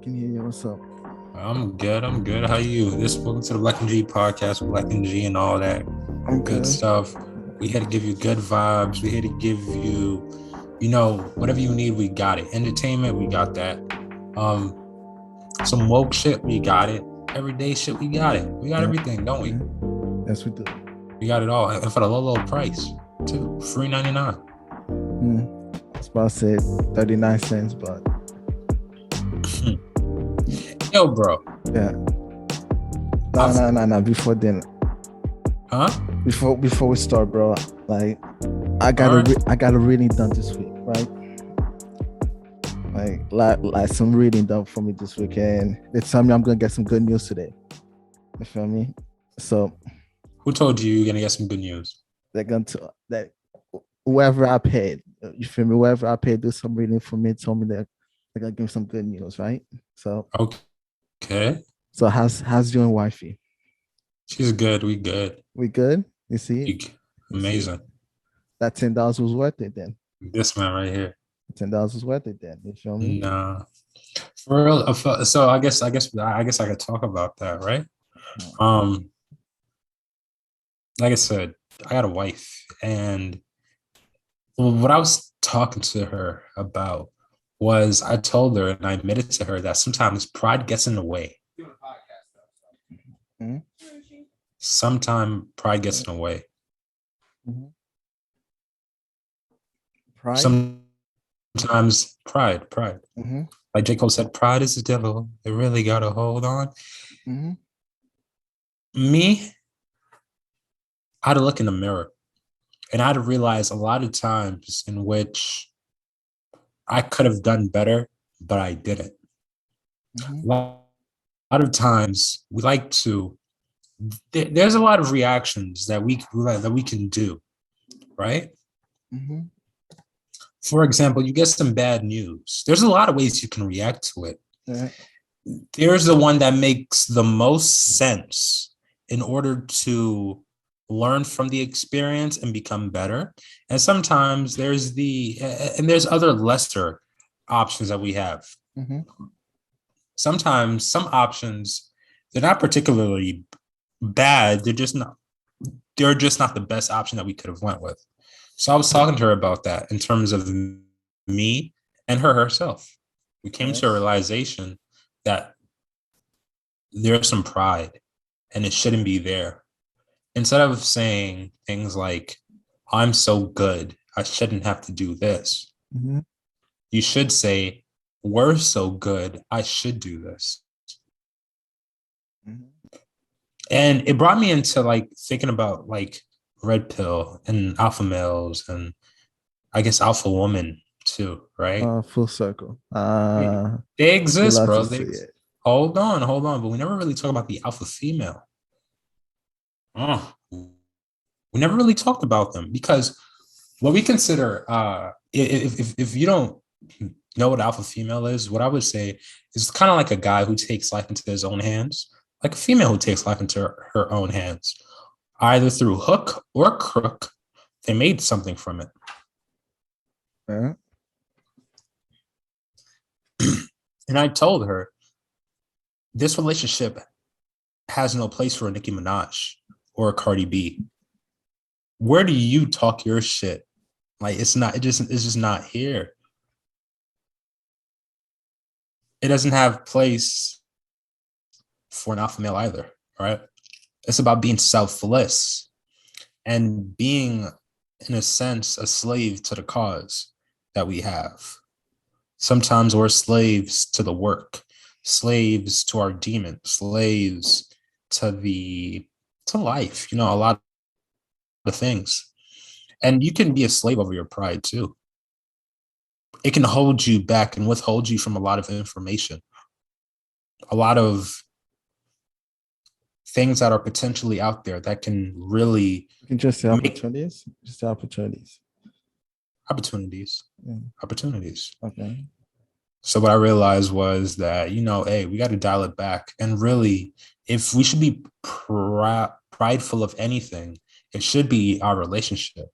can hear you. What's up? I'm good. I'm good. How you? Welcome to the Black&G podcast with Black&G and all that I'm good good. stuff. We here to give you good vibes. We here to give you, whatever you need, we got it. Entertainment, we got that. Some woke shit, we got it. Everyday shit, we got it. We got everything, don't we? Yes, we do. We got it all. And for the low price, too. Free 99. I was about to say 39 cents, but Yo, bro. yeah. No. Before then, Huh? before we start, bro, like I got a reading done this week, right? Like some reading done for me this weekend. They tell me I'm gonna get some good news today. You feel me? So Who told you you're gonna get some good news? they're going to that whoever I paid, you feel me? Whoever I paid do some reading for me told me that they're gonna give me some good news, right? So Okay. so how's you and wifey? She's good. We good. We good? You see? Amazing. That $10 was worth it then. This man right here. $10 was worth it then. You feel me? Nah, for real. So I guess I could talk about that, right? Um, like I said, I got a wife, and what I was talking to her about was I told her and I admitted to her that sometimes pride gets in the way. Mm-hmm. Sometimes pride gets in the way. Mm-hmm. Pride. Sometimes pride. Mm-hmm. Like J. Cole said, pride is the devil. It really got to hold on. Mm-hmm. Me, I had to look in the mirror and I had to realize a lot of times in which I could have done better, but I didn't. Mm-hmm. A lot of times we like to, there's a lot of reactions that we can do, right? Mm-hmm. For example, you get some bad news. There's a lot of ways you can react to it. Yeah. There's the one that makes the most sense in order to learn from the experience and become better. And sometimes there's other lesser options that we have. Mm-hmm. Sometimes some options, they're not particularly bad. They're just not the best option that we could have went with. So I was talking to her about that in terms of me and her herself. We came to a realization that there's some pride and it shouldn't be there. Instead of saying things like, I'm so good, I shouldn't have to do this. Mm-hmm. You should say, we're so good, I should do this. Mm-hmm. And it brought me into like thinking about like red pill and alpha males and I guess alpha woman too, right? Full circle. They exist, Love to bro. see it. Hold on. But we never really talk about the alpha female. We never really talked about them because what we consider, if you don't know what alpha female is, what I would say is kind of like a guy who takes life into his own hands, like a female who takes life into her own hands, either through hook or crook. They made something from it. Yeah. And I told her, this relationship has no place for a Nicki Minaj or a Cardi B. Where do you talk your shit? Like it's just not here. It doesn't have place for an alpha male either, right? It's about being selfless and being, in a sense, a slave to the cause that we have. Sometimes we're slaves to the work, slaves to our demon, slaves to life, a lot of things. And you can be a slave over your pride too. It can hold you back and withhold you from a lot of information, a lot of things that are potentially out there that can really just the opportunities. Just the opportunities. Opportunities. Okay. So what I realized was that, hey, we got to dial it back. And really, if we should be prideful of anything, it should be our relationship.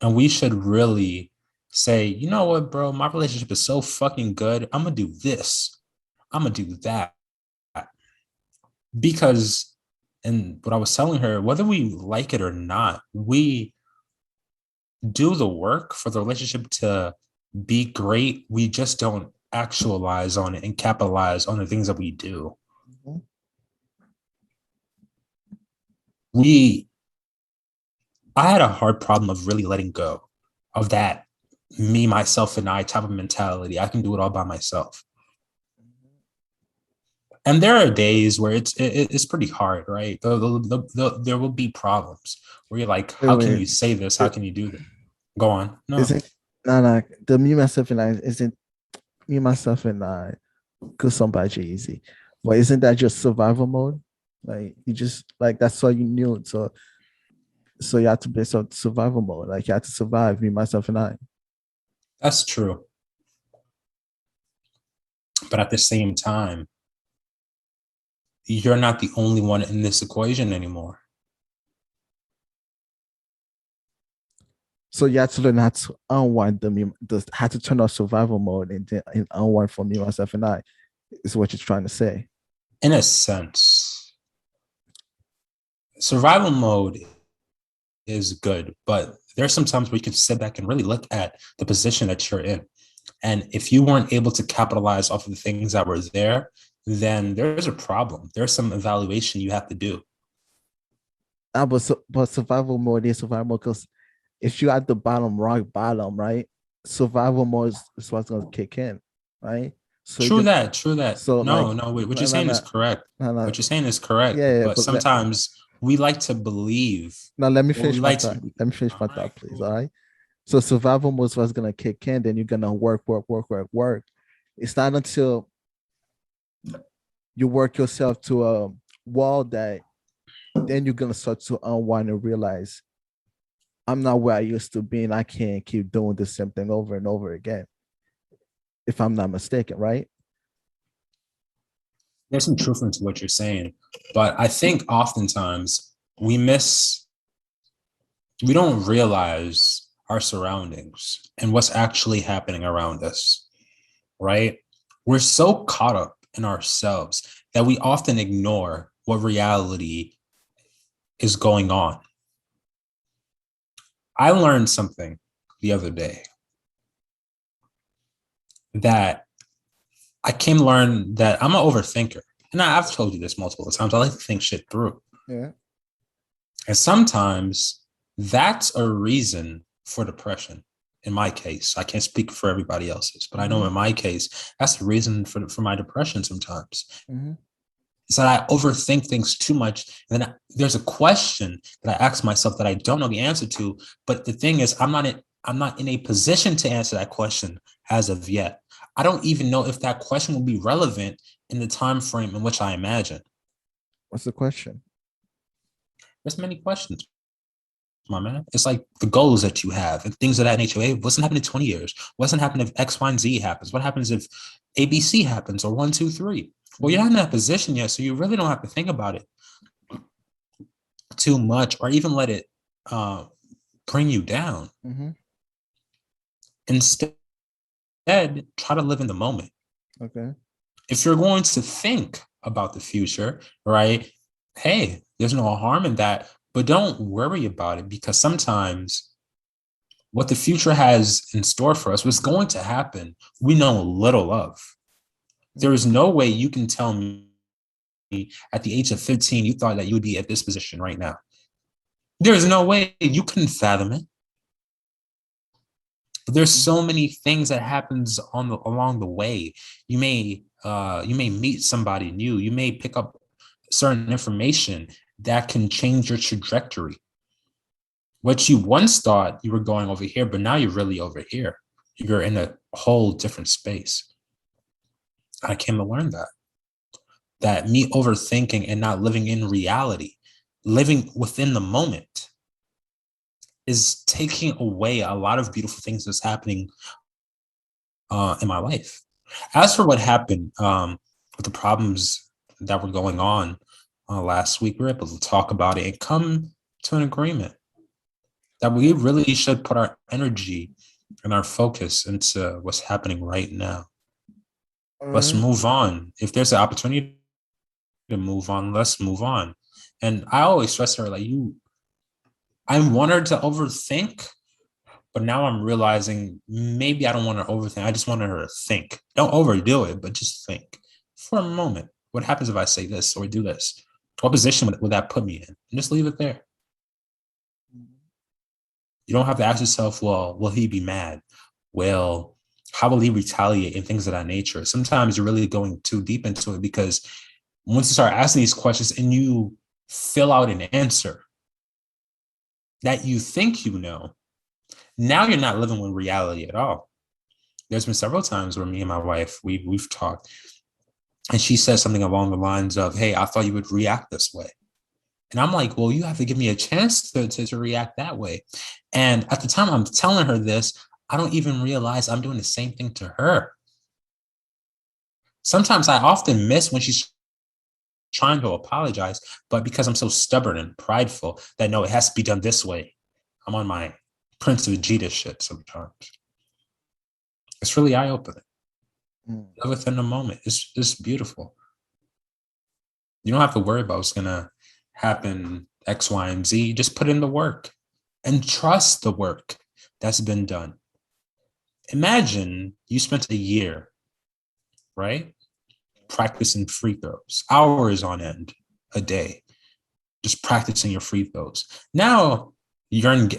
And we should really say, you know what, bro, my relationship is so fucking good. I'm going to do this. I'm gonna do that. Because, and what I was telling her, whether we like it or not, we do the work for the relationship to be great. We just don't actualize on it and capitalize on the things that we do. Mhm. I had a hard problem of really letting go of that me, myself, and I type of mentality. I can do it all by myself. And there are days where it's pretty hard, right? There will be problems where you're like, Wait, how can wait. you say this? How It, can you do that? Go on. No, isn't no, the me myself and I isn't me myself and I could somebody easy, but isn't that just survival mode? Like you just like that's all you knew. So you had to be survival mode. Like you had to survive, me, myself, and I. that's true. But at the same time, you're not the only one in this equation anymore. So you had to learn how to unwind had to turn off survival mode and unwind for me, myself, and I. Is what you're trying to say. In a sense, survival mode is good, but there's some times where you can sit back and really look at the position that you're in. And if you weren't able to capitalize off of the things that were there, then there's a problem. There's some evaluation you have to do. But survival mode is survival mode because if you're at the bottom, rock bottom, right? Survival mode is what's gonna kick in, right? So you True can that, true that. so like No, no, wait, what you're no no saying is no correct. no no What you're saying is correct, yeah, yeah but but sometimes we like to believe, now let me or we finish my like thought. to. Let me finish All my right, thought, please. All cool. right. So survival mode is what's gonna kick in, then you're gonna work. It's not until you work yourself to a wall that then you're gonna start to unwind and realize I'm not where I used to be and I can't keep doing the same thing over and over again. If I'm not mistaken, right? There's some truth into what you're saying, but I think oftentimes we don't realize our surroundings and what's actually happening around us, right? We're so caught up in ourselves that we often ignore what reality is going on. I learned something the other day that I came to learn that I'm an overthinker. And I've told you this multiple times. I like to think shit through. Yeah. And sometimes that's a reason for depression. In my case, I can't speak for everybody else's, but I know Mm-hmm. in my case, that's the reason for my depression sometimes. Mm-hmm. Is that I overthink things too much. And then there's a question that I ask myself that I don't know the answer to. But the thing is, I'm not in a position to answer that question as of yet. I don't even know if that question will be relevant in the time frame in which I imagine. What's the question? There's many questions, my man. It's like the goals that you have and things of that nature. Hey, what's gonna happen in 20 years? What's gonna happen if X, Y, and Z happens? What happens if ABC happens or one, two, three? Well, you're Mm-hmm. not in that position yet, so you really don't have to think about it too much or even let it uh, bring you down. Mm-hmm. Instead, try to live in the moment. Okay. If you're going to think about the future, right? Hey, there's no harm in that, but don't worry about it because sometimes what the future has in store for us, what's going to happen, we know little of. There Mm-hmm. is no way you can tell me at the age of 15, you thought that you would be at this position right now. There is no way you couldn't fathom it. But there's so many things that happens along the way. You may meet somebody new. You may pick up certain information that can change your trajectory. What you once thought you were going over here, but now you're really over here. You're in a whole different space. I came to learn that me overthinking and not living in reality, living within the moment, is taking away a lot of beautiful things that's happening in my life. As for what happened with the problems that were going on last week, we were able to talk about it and come to an agreement that we really should put our energy and our focus into what's happening right now. Let's Uh, move on. If there's an opportunity to move on, let's move on. And I always stress her, like, I want her to overthink, but now I'm realizing maybe I don't want her to overthink. I just want her to think. Don't overdo it, but just think for a moment. What happens if I say this or do this? What position would that put me in? And just leave it there. You don't have to ask yourself, well, will he be mad? Well, how will he retaliate and things of that nature? Sometimes you're really going too deep into it, because once you start asking these questions and you fill out an answer that you think you know, now you're not living with reality at all. There's been several times where me and my wife, we've talked, and she says something along the lines of, hey, I thought you would react this way. And I'm like, well, you have to give me a chance to react that way. And at the time I'm telling her this, I don't even realize I'm doing the same thing to her. Sometimes I often miss when she's trying to apologize, but because I'm so stubborn and prideful that no, it has to be done this way, I'm on my Prince of Vegeta shit sometimes. It's really eye-opening. mm, Live within the moment. It's beautiful. You don't have to worry about what's gonna happen X, Y, and Z. Just put in the work and trust the work that's been done. Imagine you spent a year, right, practicing free throws, hours on end a day, just practicing your free throws. Now you're playing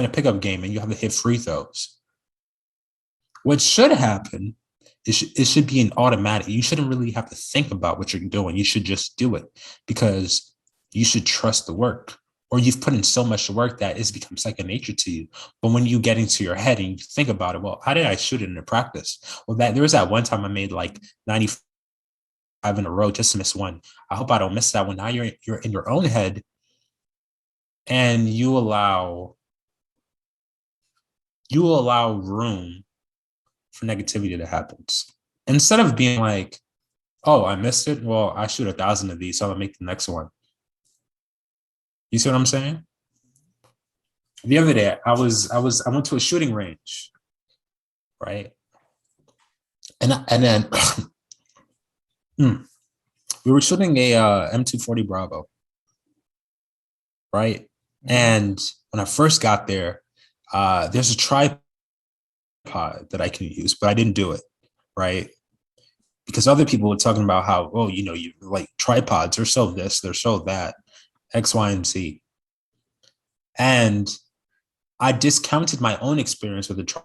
a pickup game and you have to hit free throws. What should happen is it should be an automatic. You shouldn't really have to think about what you're doing. You should just do it, because you should trust the work, or you've put in so much work that it's become second nature to you. But when you get into your head and you think about it, well, how did I shoot it in the practice? Well, there was that one time I made like 95 in a row, just to miss one. I hope I don't miss that one. Now you're in your own head, and you allow room for negativity that happens. Instead of being like, oh, I missed it. Well, I shoot 1,000 of these, so I'll make the next one. You see what I'm saying? The other day, I went to a shooting range, right? And then we were shooting a M240 Bravo, right? mhm. And when I first got there, there's a tripod that I can use, but I didn't do it, right? Because other people were talking about how, oh, you like tripods, they're so this, they're so that, X, Y, and Z. And I discounted my own experience with a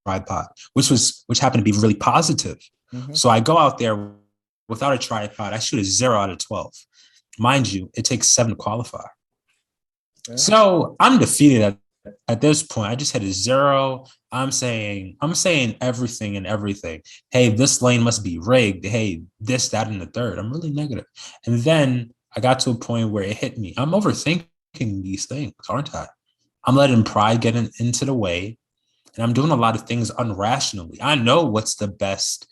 tripod, which happened to be really positive. Mhm. So I go out there without a tripod. I shoot a 0 out of 12. Mind you, it takes 7 to qualify. Yeah. So I'm defeated at this point. I just hit a 0. I'm saying everything and everything. Hey, this lane must be rigged. Hey, this, that, and the third. I'm really negative. And then I got to a point where it hit me. I'm overthinking these things, aren't I? I'm letting pride get into the way, and I'm doing a lot of things unrationally. I know what's the best.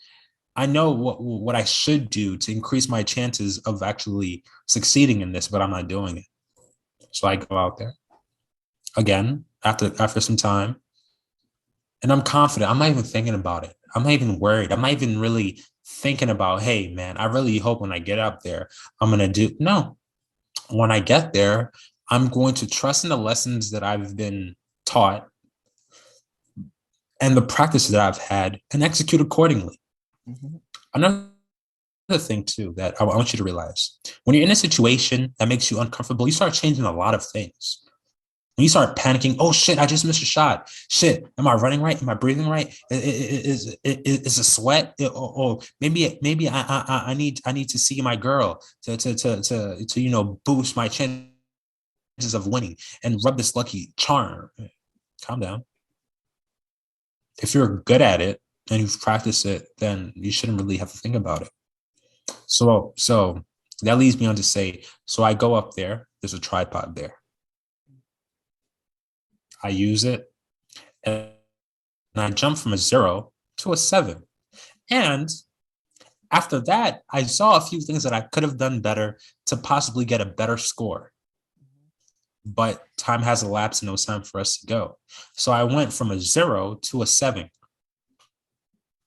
I know what I should do to increase my chances of actually succeeding in this, but I'm not doing it. So I go out there again after some time, and I'm confident. I'm not even thinking about it. I'm not even worried. I'm not even really thinking about, hey, man, I really hope when I get up there, I'm going to do. No, when I get there, I'm going to trust in the lessons that I've been taught and the practices that I've had and execute accordingly. Mhm. Another thing, too, that I want you to realize, when you're in a situation that makes you uncomfortable, you start changing a lot of things. When you start panicking, oh shit, I just missed a shot. Shit, am I running right? Am I breathing right? Is a sweat? Or maybe I need to see my girl to boost my chances of winning and rub this lucky charm. Calm down. If you're good at it and you've practiced it, then you shouldn't really have to think about it. So that leads me on to say, so I go up there. There's a tripod there. I use it, and I jump from a 0 to a 7. And after that, I saw a few things that I could have done better to possibly get a better score. But time has elapsed and it was time for us to go. So I went from a 0 to a 7.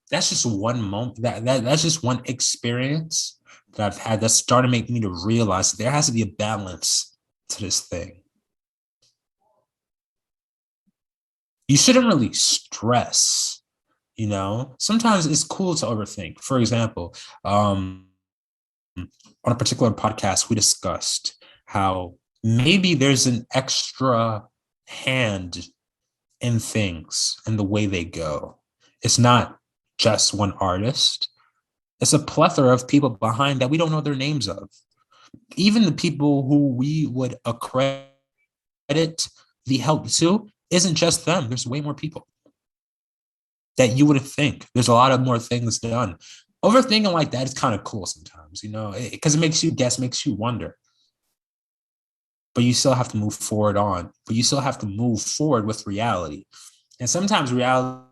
that's just one moment. That's just one experience that I've had that started to make me to realize that there has to be a balance to this thing. You shouldn't really stress, you know? Sometimes it's cool to overthink. For example, on a particular podcast, we discussed how maybe there's an extra hand in things and the way they go. It's not just one artist. It's a plethora of people behind that we don't know their names of. Even the people who we would accredit the help to isn't just them. There's way more people that you wouldn't think. There's a lot of more things done. Overthinking like that is kind of cool sometimes, you know, because it makes you guess, makes you wonder. But you still have to move forward on. But you still have to move forward with reality. And sometimes reality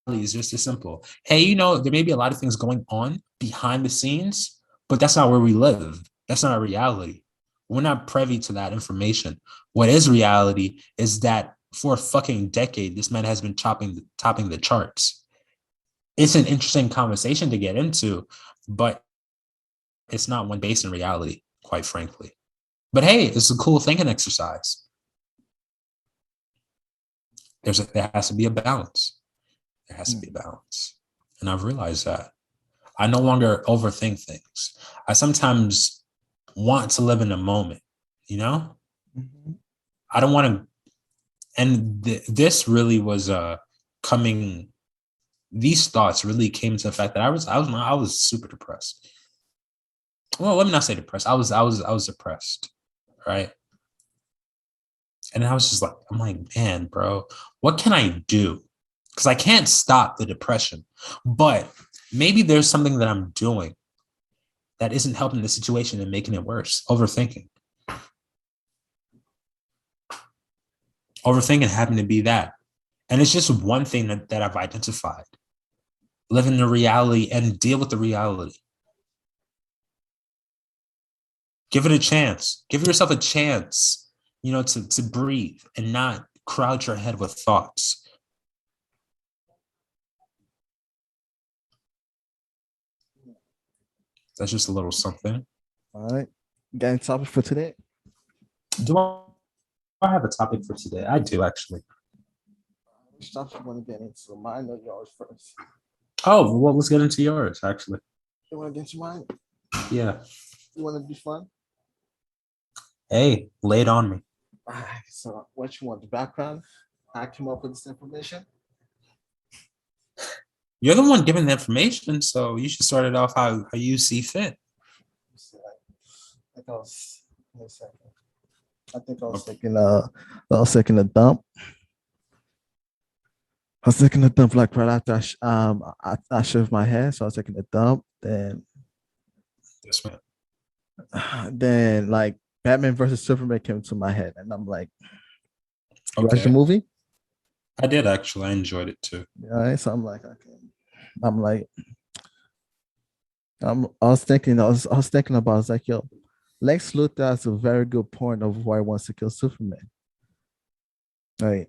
is just as simple. Hey, you know, there may be a lot of things going on behind the scenes, but that's not where we live. That's not our reality. We're not privy to that information. What is reality is that for a fucking decade, this man has been topping the charts. It's an interesting conversation to get into, but it's not one based in reality, quite frankly. But hey, it's a cool thinking exercise. There has to be a balance. There has to be a balance. And I've realized that. I no longer overthink things. I sometimes want to live in the moment, you know? Mm-hmm. I don't want to, and this really was coming, these thoughts really came to the fact that I was super depressed. Well, let me not say depressed. I was depressed, right? And I was just like, I'm like, man, bro, what can I do? Because I can't stop the depression, but maybe there's something that I'm doing that isn't helping the situation and making it worse. Overthinking happened to be that. And it's just one thing that I've identified. Live in the reality and deal with the reality. Give it a chance. Give yourself a chance, you know, to breathe and not crowd your head with thoughts. That's just a little something. All right. Got any topic for today? Do I have a topic for today? I do, actually. Which topic you want to get into? Mine or yours first? Oh, well, let's get into yours, actually. You want to get into mine? Yeah. You want to be fun? Hey, lay it on me. All right. So, what you want? The background? I came up with this information. You're the one giving the information, so you should start it off how you see fit. I think I was. Wait a second. I think I was taking a dump. I was taking a dump like right after I shaved my hair, so I was taking a dump. Yes, man. Then like Batman versus Superman came to my head, and I'm like, you watched the Okay. movie? I did actually. I enjoyed it too. All right, so I'm like, okay. I'm like, I was thinking about, I was like, yo, Lex Luthor has a very good point of why he wants to kill Superman. Right.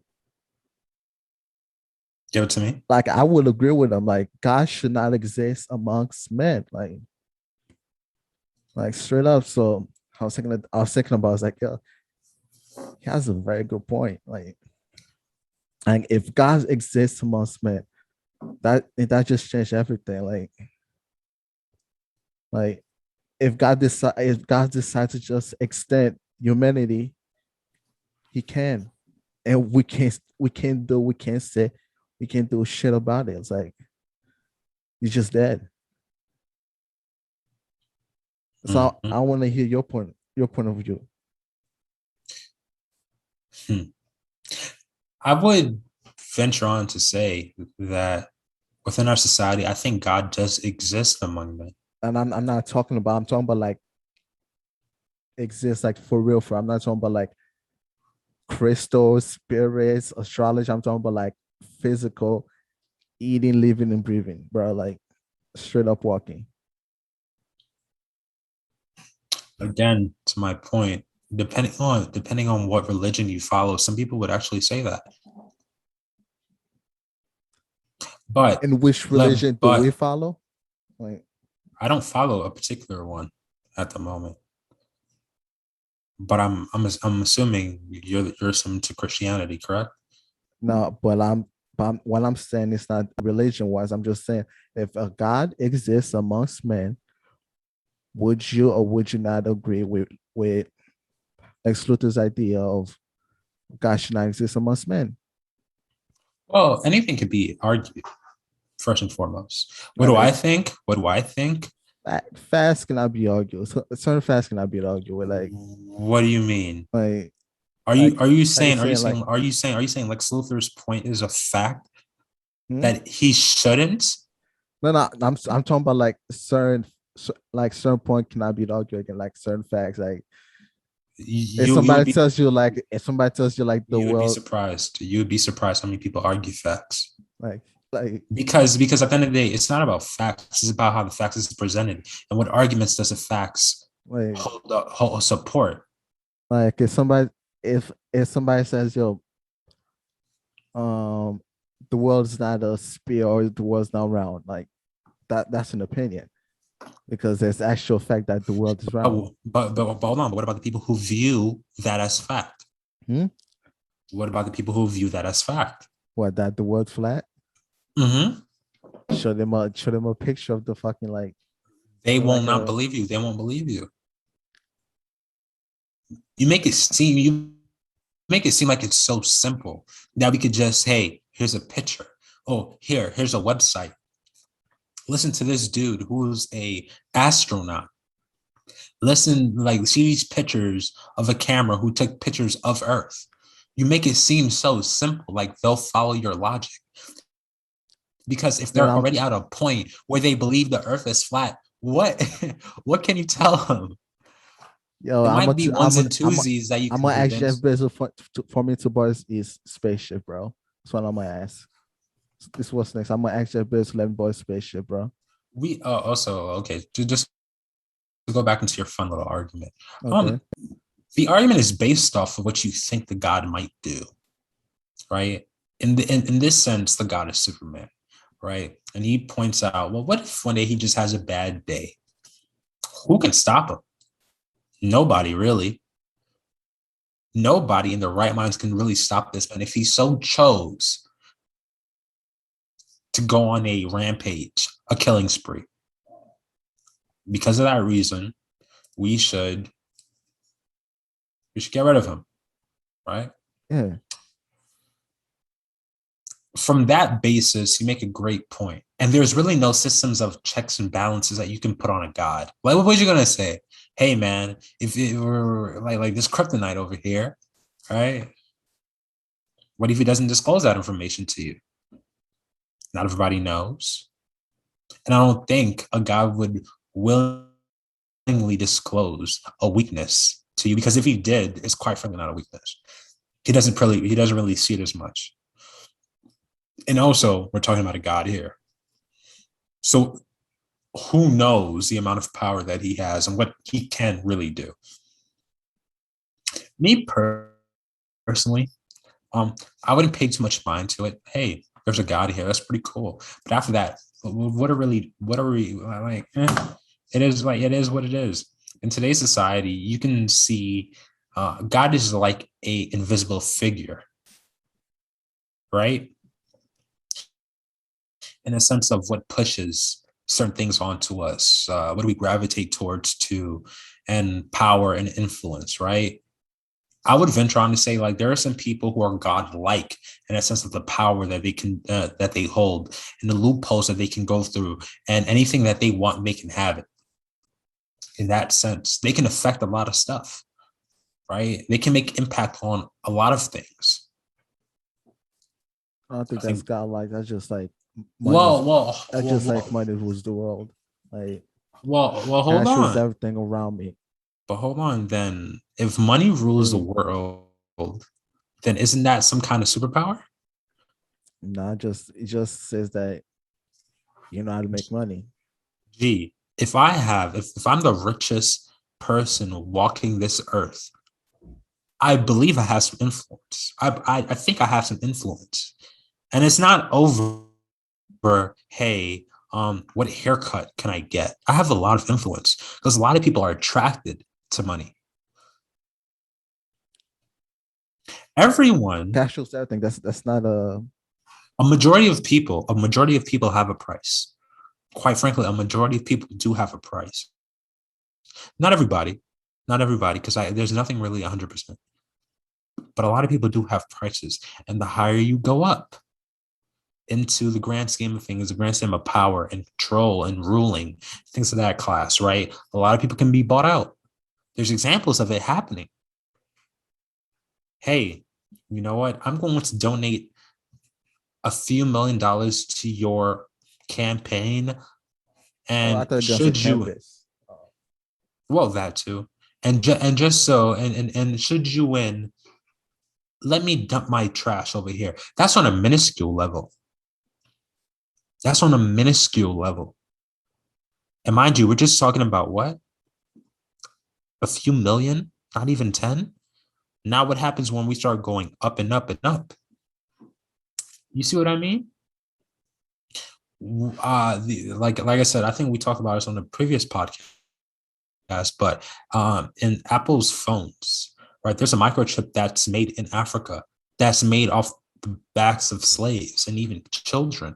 Give it to me. Like I would agree with him. Like God should not exist amongst men. Like straight up. So I was thinking about, I was like, yo, he has a very good point. Like if God exists amongst men, that just changed everything. Like if God decides to just extend humanity, he can. And we can't say we can't do shit about it. It's like he's just dead. So Mm-hmm. I want to hear your point of view. I would venture on to say that within our society, I think God does exist among them. And I'm not talking about, I'm talking about like exist like for real. I'm not talking about like crystals, spirits, astrology. I'm talking about like physical eating, living, and breathing, bro. Like straight up walking. Again, to my point, depending on what religion you follow, some people would actually say that. But And which religion do we but follow? Like, I don't follow a particular one at the moment. But I'm assuming you're assuming to Christianity, correct? no, but what I'm saying is not religion wise. I'm just saying if a God exists amongst men, would you or would you not agree with Lex Luthor's idea of God should not exist amongst men? Well, anything could be argued first and foremost. What Right? do I Like think? What do I think? facts cannot be argued. Certain facts cannot be argued with What do you mean? like Are like you are you like saying are you saying like saying are you saying are you saying Lex Luthor's point is a fact hmm? that he shouldn't? No, I'm talking about like certain point cannot be argued against like certain facts. Like You would be if somebody tells you like the you would be world surprised. You would be surprised how many people argue facts. like like Because at the end of the day, it's not about facts. It's about how the facts is presented and what arguments does the facts like hold support. like if somebody says yo um the world's not a sphere or the world's not round, like that's an opinion because there's actual fact that the world is round. But hold on. But what about the people who view that as fact? Hmm? What about the people who view that as fact? What, that the world's flat? Mm-hmm. Show them a picture of the fucking They will like not a believe you. They won't believe you. You make it seem like it's so simple that we could just, hey, here's a picture. Oh, here's a website. Listen to this dude who's a astronaut. Listen, like, see these pictures of a camera who took pictures of Earth. You make it seem so simple, like they'll follow your logic. Because if then they're I'm already at a point where they believe the Earth is flat, what what can you tell them? yo It I'm might gonna be ones and twosies that you I'm can gonna ask Jeff convince. Bezos for me to buy his spaceship, bro. That's what I'm gonna ask. This what's next. I'm gonna ask Jeff Bezos to let me buy his spaceship, bro. We also okay to just to go back into your fun little argument. Okay. Um, the argument is based off of what you think the God might do, right? In this sense, the God is Superman, right? And he points out, well, what if one day he just has a bad day? Who can stop him? Nobody really. Nobody in their right minds can really stop this man if he so chose to go on a rampage, a killing spree. Because of that reason, we should get rid of him, right? Yeah. From that basis, you make a great point. And there's really no systems of checks and balances that you can put on a god. Like, what was you gonna say? Hey, man, if it were like this kryptonite over here, right? What if he doesn't disclose that information to you? Not everybody knows, and I don't think a god would willingly disclose a weakness to you because if he did, it's quite frankly not a weakness. He doesn't really see it as much. And also, we're talking about a god here. So who knows the amount of power that he has and what he can really do. Me personally, I wouldn't pay too much mind to it. Hey, there's a God here. That's pretty cool. But after that, what are we like? It is what it is. In today's society, you can see God is like a invisible figure, right? In a sense of what pushes certain things onto us. What do we gravitate towards to, and power and influence, right? I would venture on to say like there are some people who are godlike in a sense of the power that they hold and the loopholes that they can go through and anything that they want they can have it. In that sense, they can affect a lot of stuff, right? They can make impact on a lot of things. I don't think I that's think. godlike. That's just like money. Well, well, That's well, just like well, money rules the world. Like hold cash rules on. everything around me. But hold on, then if money rules the Mm. world, then isn't that some kind of superpower? Not just it just says that you know how to make money. Gee, if I'm the richest person walking this earth, I believe I have some influence. I think I have some influence. And it's not overt. hey, what haircut can I get? I have a lot of influence because a lot of people are attracted to money. Everyone, Cash shows everything. That's not a majority of people have a price. Quite frankly, a majority of people do have a price. Not everybody, because there's nothing really 100%. But a lot of people do have prices, and the higher you go up into the grand scheme of things, the grand scheme of power and control and ruling, things of that class, right? A lot of people can be bought out. There's examples of it happening. Hey, you know what? I'm going to donate a few $1,000,000 to your campaign, I and thought should you, canvas. well, that too, and just so, and should you win, let me dump my trash over here. That's on a minuscule level. And mind you, we're just talking about what? A few million, not even 10. Now what happens when we start going up and up and up? You see what I mean? Like I said, I think we talked about this on the previous podcast, but in Apple's phones, right, there's a microchip that's made in Africa that's made off the backs of slaves and even children.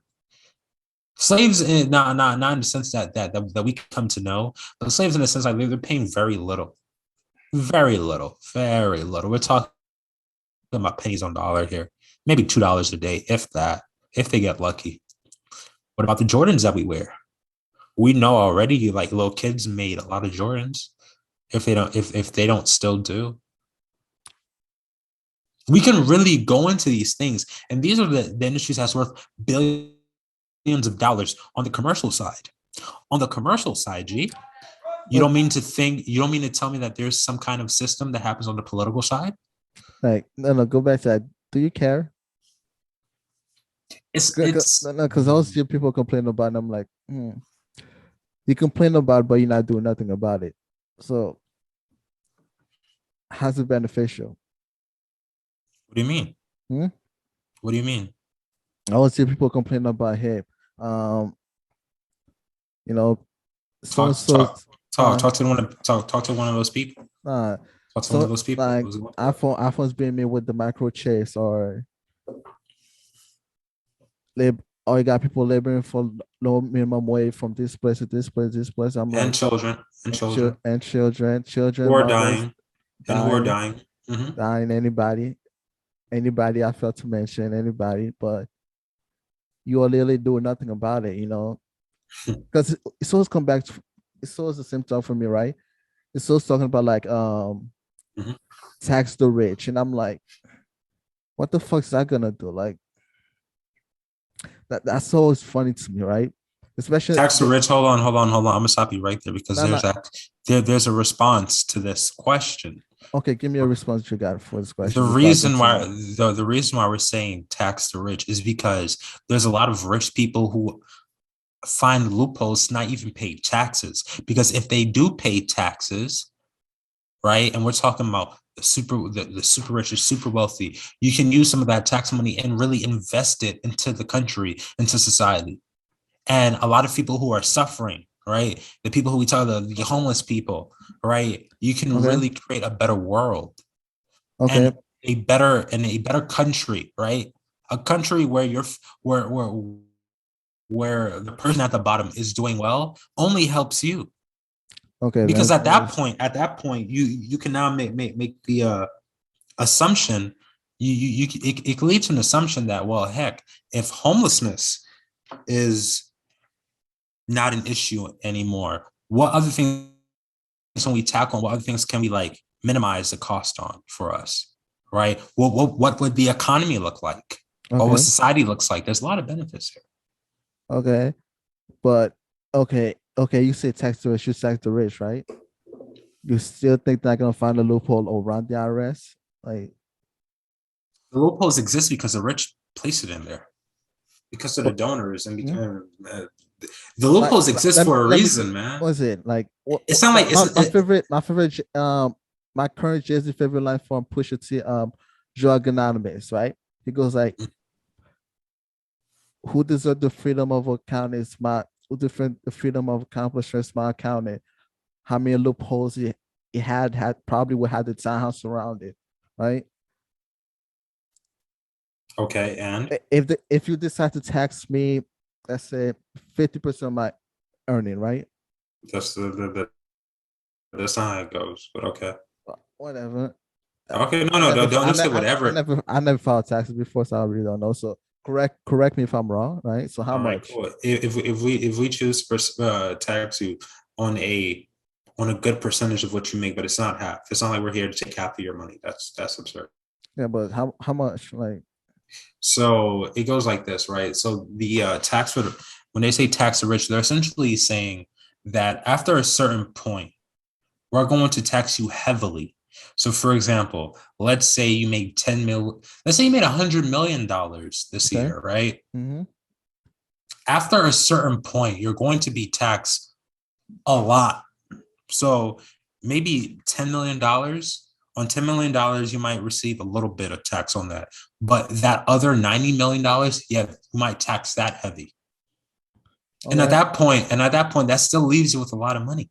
Slaves, not in the sense that we come to know, but slaves in the sense like they're paying very little. We're talking about pennies on dollar here, maybe $2 a day, if that, if they get lucky. What about the Jordans that we wear? We know already, like little kids made a lot of Jordans. If they don't still do, we can really go into these things, and these are the industries that's worth billions of dollars on the commercial side. On the commercial side, G, you don't mean to tell me that there's some kind of system that happens on the political side? Like, no, go back to that. Do you care? It's No, because I was hear people complain about it. I'm like, you complain about it, but you're not doing nothing about it. So how's it beneficial? What do you mean? Hmm? What do you mean? I always hear people complain about, hey, um, you know, so and Talk so, talk talk talk to one of those people. uh, Talk to one of so those people. like iPhone's being made with the microchips, or or you got people laboring for low minimum wage from this place to this place, this place. I'm And like, children and who children, are mothers dying and who are dying, dying. Mhm. dying. Anybody I failed to mention anybody, but you are literally doing nothing about it, because it's always come back to, it's always the same talk for me, right? It's always talking about like Mhm. tax the rich, and I'm like, what the fuck is that gonna do? Like that's always funny to me, right? Especially Tax the rich. Hold on. I'm gonna stop you right there because no, no. there's a response to this question. Okay, give me a response you got for this The question before I reason why continue. the reason why we're saying tax the rich is because there's a lot of rich people who find loopholes to not even pay taxes. Because if they do pay taxes, right, and we're talking about the super rich or super wealthy, you can use some of that tax money and really invest it into the country, into society. And a lot of people who are suffering, right, the people who we tell the homeless people, right, you can Okay, really create a better world okay, and a better country, right? A country where where the person at the bottom is doing well only helps you, okay. because Let me at that point you can now make the assumption, it can lead to an assumption that, well, heck, if homelessness is not an issue anymore, what other things can we tackle, and what other things can we like minimize the cost on for us, right? What would the economy look like? What would okay, society looks like? There's a lot of benefits here. okay, but okay. You say tax the rich, you tax the rich, right? You still think they're gonna find a loophole around the IRS? Like, The loopholes exist because the rich place it in there, because of the but donors, and hmm? because the loopholes exist for a let me reason, man. what's it like? It's not like My current Jay-Z favorite line from Pusha T, drug anonymous, right? He goes like, who deserved the freedom of accounting is my who different the freedom of accomplishment is my accountant. How many loopholes he had probably would have the townhouse surrounded, right? Okay, and If you decide to tax me, let's say 50% of my earning, right? that's that's not how it goes. But okay. Whatever. Okay, no, don't say whatever. I never filed taxes before, so I really don't know. So correct me if I'm wrong, right? So how All right, much? cool. If we choose tax you on a on a good percentage of what you make, but it's not half. It's not like we're here to take half of your money. That's absurd. Yeah, but how much? Like, So it goes like this, right? So the tax for when they say tax the rich, they're essentially saying that after a certain point, we're going to tax you heavily. So, for example, let's say you made 10 mil. Let's say you made $100 million this okay. year, right? Mm-hmm. After a certain point, you're going to be taxed a lot. So maybe $10 million. On $10 million, you might receive a little bit of tax on that. But that other $90 million, yeah, you might tax that heavy. And at Okay. that point, that still leaves you with a lot of money.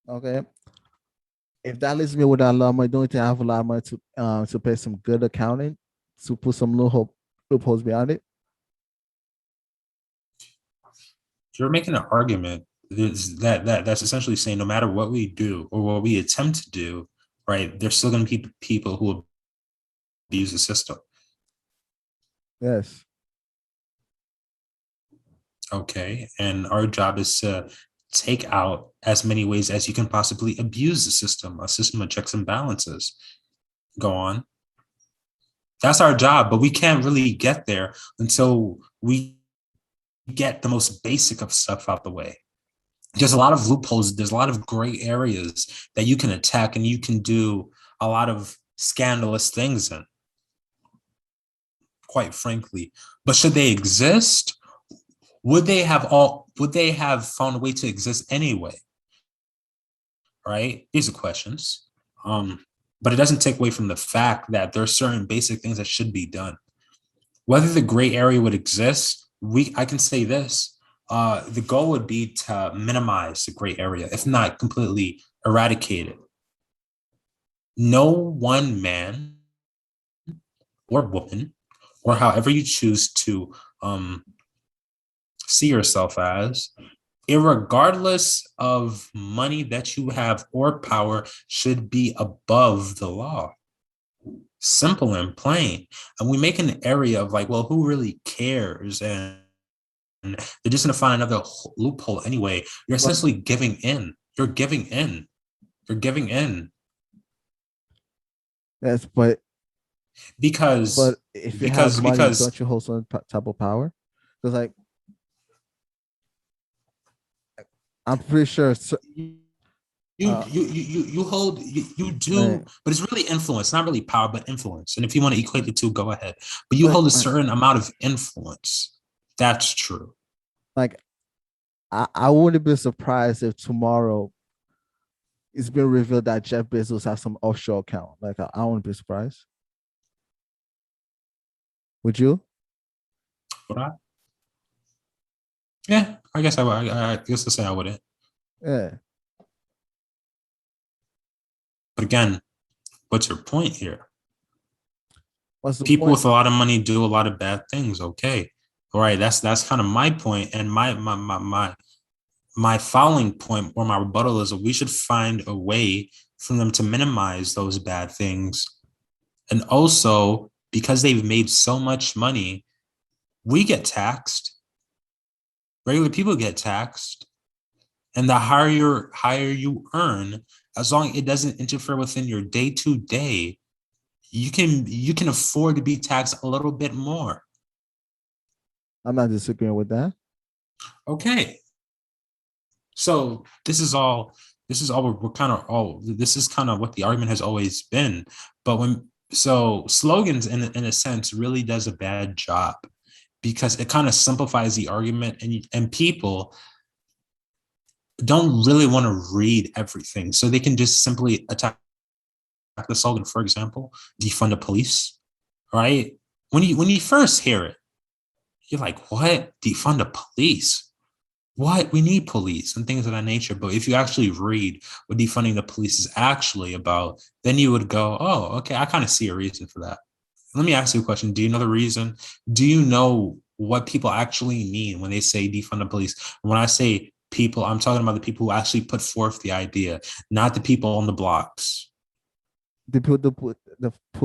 Okay. If that leaves me with a lot of money, don't you think I have a lot of money to pay some good accounting to put some loopholes behind it? You're making an argument that's essentially saying no matter what we do or what we attempt to do, right, there's still going to be people who abuse the system. Yes. Okay. And our job is to take out as many ways as you can possibly abuse the system, a system of checks and balances. Go on. That's our job, but we can't really get there until we get the most basic of stuff out the way. There's a lot of loopholes. There's a lot of gray areas that you can attack and you can do a lot of scandalous things in, quite frankly. But should they exist? Would they have found a way to exist anyway? Right? These are questions. But it doesn't take away from the fact that there are certain basic things that should be done. Whether the gray area would exist, I can say this. The goal would be to minimize the gray area, if not completely eradicate it. No one man or woman, or however you choose to see yourself as, irregardless of money that you have or power, should be above the law. Simple and plain. And we make an area of like, well, who really cares? And they're just going to find another loophole anyway. You're But essentially giving in. You're giving in. You're giving in yes, because but if you have money, because don't you hold some type of power? Because like I'm pretty sure. So, you uh, hold you like, do, but it's really influence, not really power, but influence. And if you want to equate the two, go ahead. But you hold a like, certain amount of influence. That's true. like I wouldn't be surprised if tomorrow it's been revealed that Jeff Bezos has some offshore account. Like I wouldn't be surprised. Would you? But yeah, I guess I would. I guess to say I wouldn't. Yeah. But again, what's your point here? What's the People point? with a lot of money do a lot of bad things. Okay, all right. That's kind of my point, and my following point or my rebuttal is that we should find a way for them to minimize those bad things, and also because they've made so much money, we get taxed. Regular people get taxed, and the higher you earn, as long as it doesn't interfere within your day to day, you can afford to be taxed a little bit more. I'm not disagreeing with that. Okay. So this is kind of what the argument has always been. But slogans in a sense really does a bad job because it kind of simplifies the argument and people don't really want to read everything. So they can just simply attack the slogan, for example, defund the police, right? When you first hear it, You're like, what? Defund the police? What? We need police and things of that nature. But if you actually read what defunding the police is actually about, then you would go, oh, okay, I kind of see a reason for that. Let me ask you a question. Do you know the reason? Do you know what people actually mean when they say defund the police? When I say people, I'm talking about the people who actually put forth the idea, not the people on the blocks. The put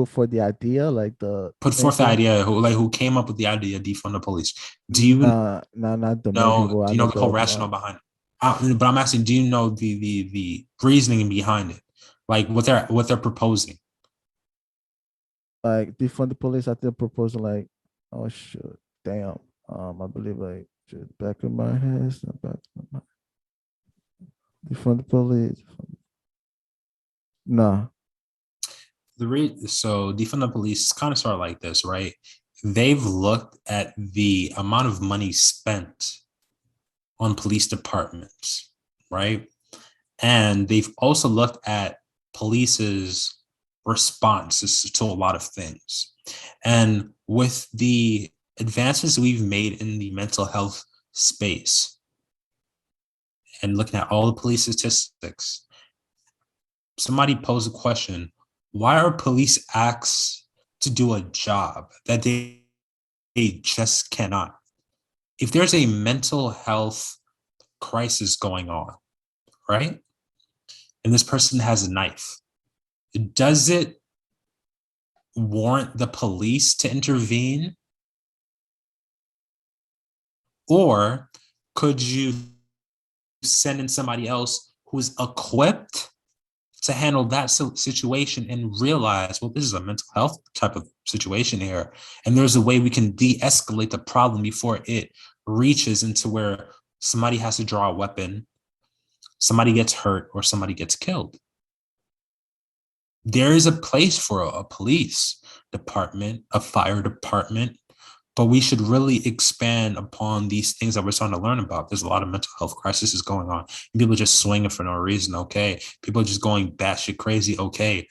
for the idea, like the Put forth the thinker. idea, who came up with the idea, defund the police. Do you Nah, not the main know? people. Do I you know know the whole rationale behind it? But I'm asking, do you know the reasoning behind it, like what they're proposing? like defund the police. I think proposal like, oh shit, damn. I believe like just back in my head, it's not back in my defund the police. Nah, So defund the police kind of start like this, right? They've looked at the amount of money spent on police departments, right? And they've also looked at police's responses to a lot of things. And with the advances we've made in the mental health space and looking at all the police statistics, somebody posed a question: why are police asked to do a job that they just cannot? If there's a mental health crisis going on, right? And this person has a knife, does it warrant the police to intervene? Or could you send in somebody else who's equipped to handle that situation and realize, well, this is a mental health type of situation here. And there's a way we can de-escalate the problem before it reaches into where somebody has to draw a weapon, somebody gets hurt, or somebody gets killed. There is a place for a police department, a fire department, but we should really expand upon these things that we're starting to learn about. There's a lot of mental health crises going on. People are just swinging for no reason. Okay. People are just going batshit crazy. Okay.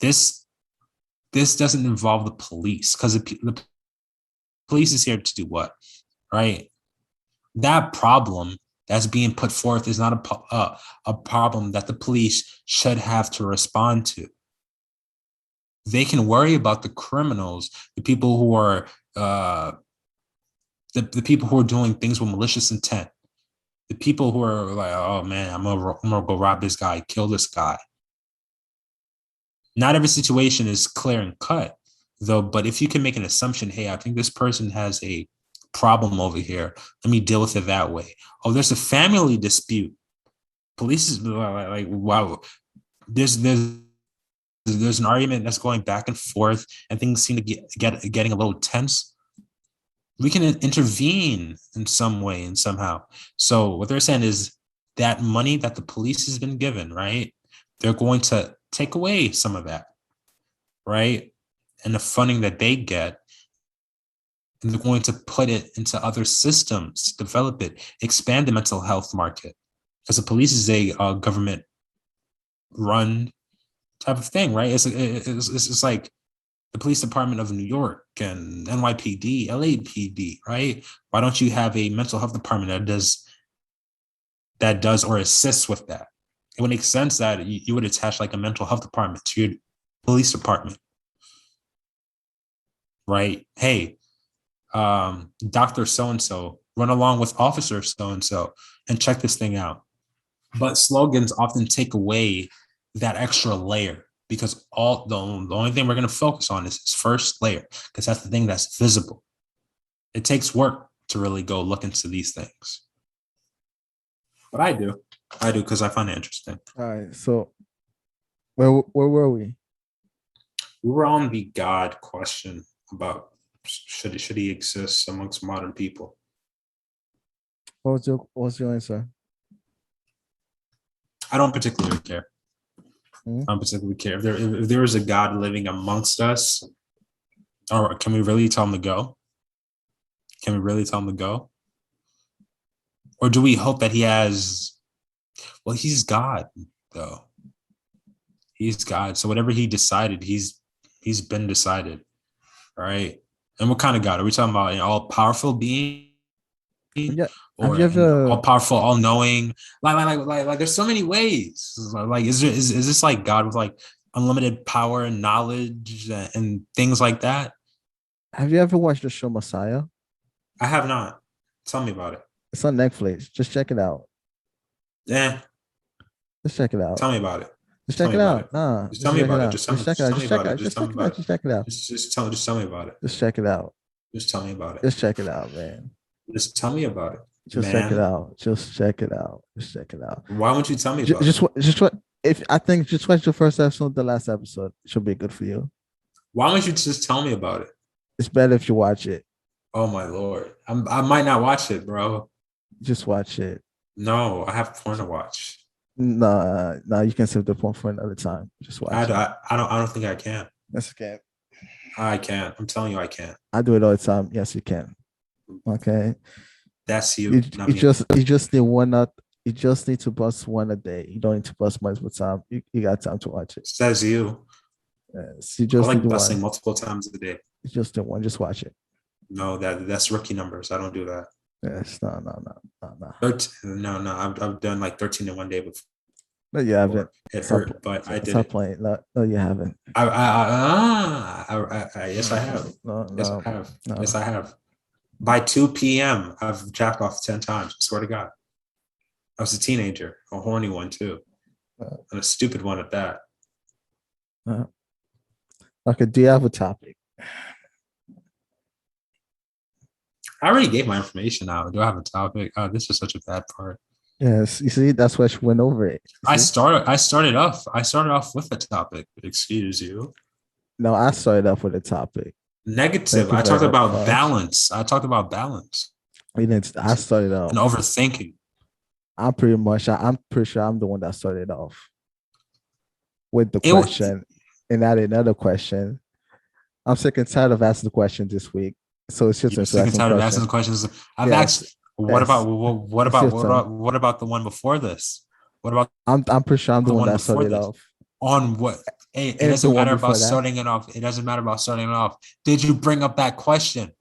This doesn't involve the police, because the police is here to do what? Right. That problem that's being put forth is not a problem that the police should have to respond to. They can worry about the criminals, the people who are the people who are doing things with malicious intent, the people who are like, oh man, I'm gonna go rob this guy, kill this guy. Not every situation is clear and cut, though. But if you can make an assumption, hey, I think this person has a problem over here, let me deal with it that way. Oh, there's a family dispute. Police is like, wow. There's an argument that's going back and forth, and things seem to getting a little tense. We can intervene in some way and somehow. So what they're saying is that money that the police has been given, right? They're going to take away some of that, right? And the funding that they get, and they're going to put it into other systems, develop it, expand the mental health market. Because the police is a government run type of thing, right? It's like the police department of New York and NYPD, LAPD, right? Why don't you have a mental health department that does or assists with that? It would make sense that you would attach like a mental health department to your police department, right? Hey, Dr. So-and-so, run along with Officer So-and-so and check this thing out. But slogans often take away that extra layer, because the only thing we're going to focus on is this first layer, because that's the thing that's visible. It takes work to really go look into these things. But I do because I find it interesting. all right. So where were we? We were on the God question about should he exist amongst modern people. What was your answer? I don't particularly care. Hmm? I don't particularly care if there is a God living amongst us, or can we really tell him to go? Can we really tell him to go? Or do we hope that he has? Well, he's God, though. He's God. So whatever he decided, he's been decided, right? And what kind of God? Are we talking about an all-powerful being? Yeah. Have Or you an ever all-powerful, all-knowing? Like there's so many ways. Like, is this like God with like unlimited power and knowledge and things like that? watched the show Messiah? I have not. Tell me about it. It's on Netflix. Just check it out. Yeah, Just check it out. tell me about it. Just Tell check me it about it. out. Nah, Just just tell me check it about it. out. Just check it Just out. tell me Just check about it it. out. Just Just tell check me it out. about it. Just check it out. Just tell me about it. Just check it out. Just tell me about it. Man. Just tell me about it, Just check it man. out. Just check it out. Just check it out. Why won't you tell me Just, about it? just what if I think just watch the first episode, the last episode. It should be good for you. Why won't you just tell me about it? It's better if you watch it. Oh my lord, I might not watch it, bro. Just watch it. No, I have porn to watch. No, you can save the point for another time. Just watch it. I don't think I can. That's okay. I can't. I'm telling you, I can't. I do it all the time. Yes, you can. Okay. That's You, you, not you me. just need one not you just need to bust one a day. You don't need to bust multiple times. You got time to watch it. Says you. Yes, you I just need like one. busting multiple times a day. You just need one. Just watch it. No, that's rookie numbers. I don't do that. Yes, no. 13, no. I've done like 13 in one day before. No, you haven't. It hurt, but I did Stop it. playing. No, you haven't. Yes, I have. No, Yes, I have. no. Yes, I have. By 2 p.m., I've jacked off 10 times. I swear to God. I was a teenager, a horny one too, and a stupid one at that. Okay, do you have a topic? I already gave my information out. Do I have a topic? Oh, this is such a bad part. Yes, you see, that's why she went over it. I started off with a topic. Excuse you. No, I started off with a topic. Negative. I talked about balance. I talked about balance. I started off. And overthinking. I'm pretty sure I'm the one that started off with the question and added another question. I'm sick and tired of asking the question this week. So it's just sick and tired of asking questions. I've asked what about the one before this? What about I'm pretty sure I'm the one that started off. On what? Hey, it doesn't matter about starting it off. It doesn't matter about starting it off. Did you bring up that question?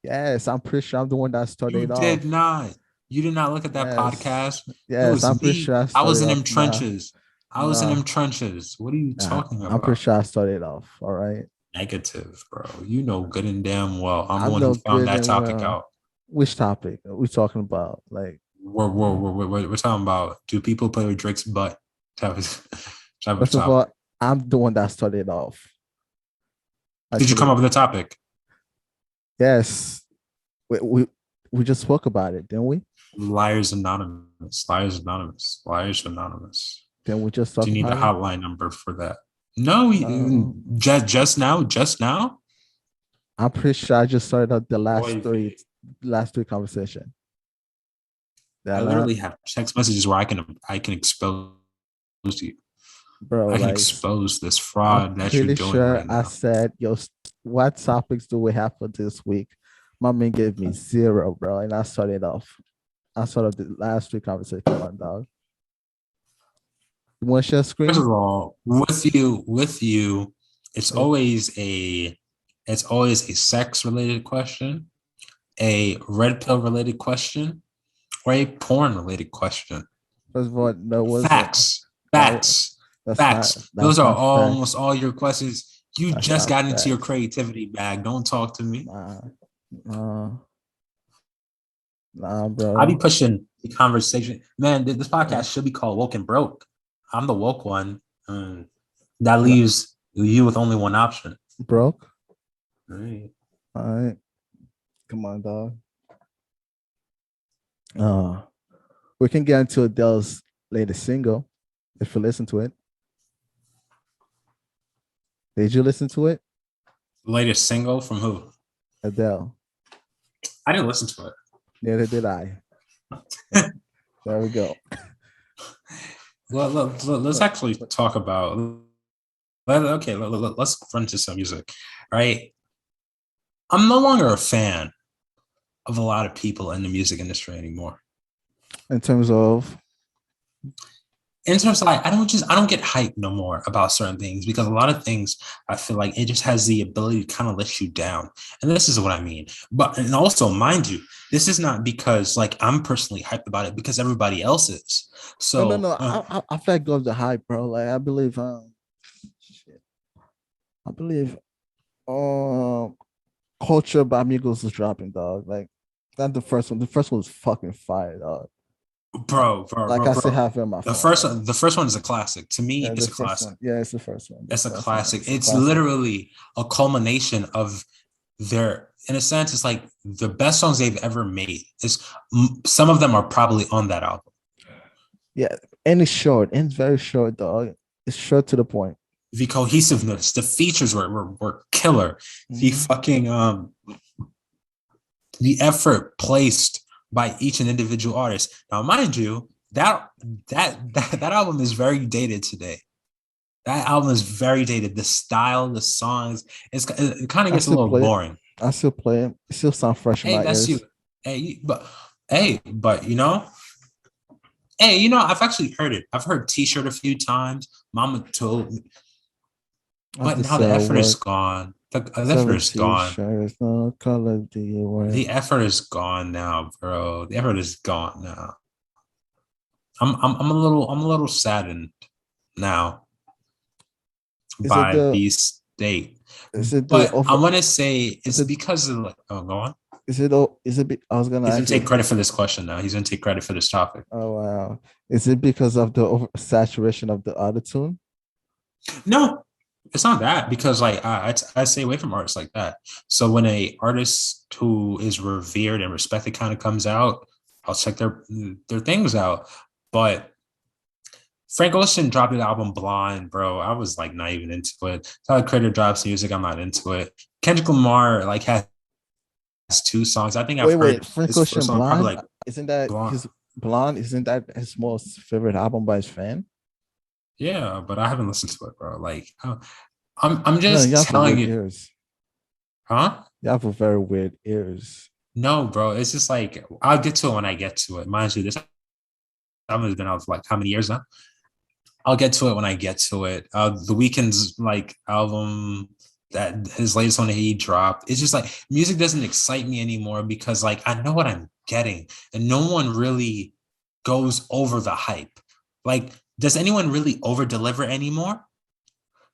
Yes, I'm pretty sure I'm the one that started off. You did not. You did not look at that podcast. Yes, I'm pretty sure I was in them trenches. I was in them trenches. What are you talking about? I'm pretty sure I started off. All right. Negative, bro. You know good and damn well. I'm the one who found that topic out. Which topic are we talking about? Like we're talking about, do people play with Drake's butt? First of all, I'm the one that started off. Did you come up with a topic? Yes. We just spoke about it, didn't we? Liars Anonymous. Then we just talked. Do you need a hotline number for that? No, just now. I'm pretty sure I just started out the last three conversation. I literally have text messages where I can expose you. Bro, I can expose this fraud that you're doing right now. I said, yo, what topics do we have for this week? My man gave me 0, bro, and I started off the last 3 conversations, on dog. You want to share screen? First of all, with you, it's always a sex related question, a red pill related question, or a porn related question. First of all, no, facts. Those are almost all your questions. You just got into your creativity bag. Don't talk to me. Nah, bro. I be pushing the conversation. Man, this podcast should be called Woke and Broke. I'm the woke one. That leaves you with only one option. Broke? All right. Come on, dog. We can get into Adele's latest single if you listen to it. Did you listen to it? Latest single from who? Adele. I didn't listen to it. Neither did I. There we go. Well, let's actually talk about. Let's run to some music, right? I'm no longer a fan of a lot of people in the music industry anymore. In terms of? in terms of like, I don't get hyped no more about certain things because a lot of things I feel like it just has the ability to kind of let you down. And this is what I mean. But and also, mind you, this is not because like I'm personally hyped about it because everybody else is. No, no, So no. I feel like goes the hype, bro. Like I believe, shit. I believe, um, Culture by Migos is dropping, dog. Like that's the first one. The first one was fucking fire, dog. Like I still bro. have it on my phone. Like The first one is a classic. To me, yeah, it's the a first classic. one. Yeah, it's the first one. It's a That's one. classic. It's a It's classic. literally a culmination of their, in a sense, it's like the best songs they've ever made. Is some of them are probably on that album. Yeah, and it's short. And it's very short, dog. It's short to the point. The cohesiveness, the features were killer. The Mm-hmm. fucking the effort placed by each and individual artist. Now, mind you, that album is very dated today. That album is very dated. The style, the songs, it kind of I gets a still little play it. boring. I still play it. It still sound fresh in Hey, my that's you. ears. Hey, but I've actually heard it. I've heard T-shirt a few times. Mama told me, I but have to now the sell effort is work. gone. The effort is 70 gone. shirts, no color do you wear? The effort is gone now, bro. The effort is gone now. I'm a little saddened now Is it by the the state. is it the But I over want to say is it's it because of like, oh, go on. is it I was gonna He's gonna ask you, take credit for this question now. He's gonna take credit for this topic. oh wow. Is it because of the over saturation of the auto tune? No, it's not that because like I stay away from artists like that. So when a artist who is revered and respected kind of comes out, I'll check their things out. But Frank Ocean dropped the album Blonde, bro. I was like not even into it. Tyler Creator drops music, I'm not into it. Kendrick Lamar like has two songs. I think I've Wait, heard Frank his first Ocean song probably Blonde? like Isn't that Blonde. his Blonde? Isn't that his most favorite album by his fan? Yeah, but I haven't listened to it, bro. Like I'm Man, you just have a telling weird you, ears. huh? You have a very weird ears. No, bro. It's just like I'll get to it when I get to it. Mind you, this album has been out for like how many years now? I'll get to it when I get to it. The Weeknd's like album that his latest one that he dropped. It's just like music doesn't excite me anymore because like I know what I'm getting, and no one really goes over the hype. Like, does anyone really over deliver anymore?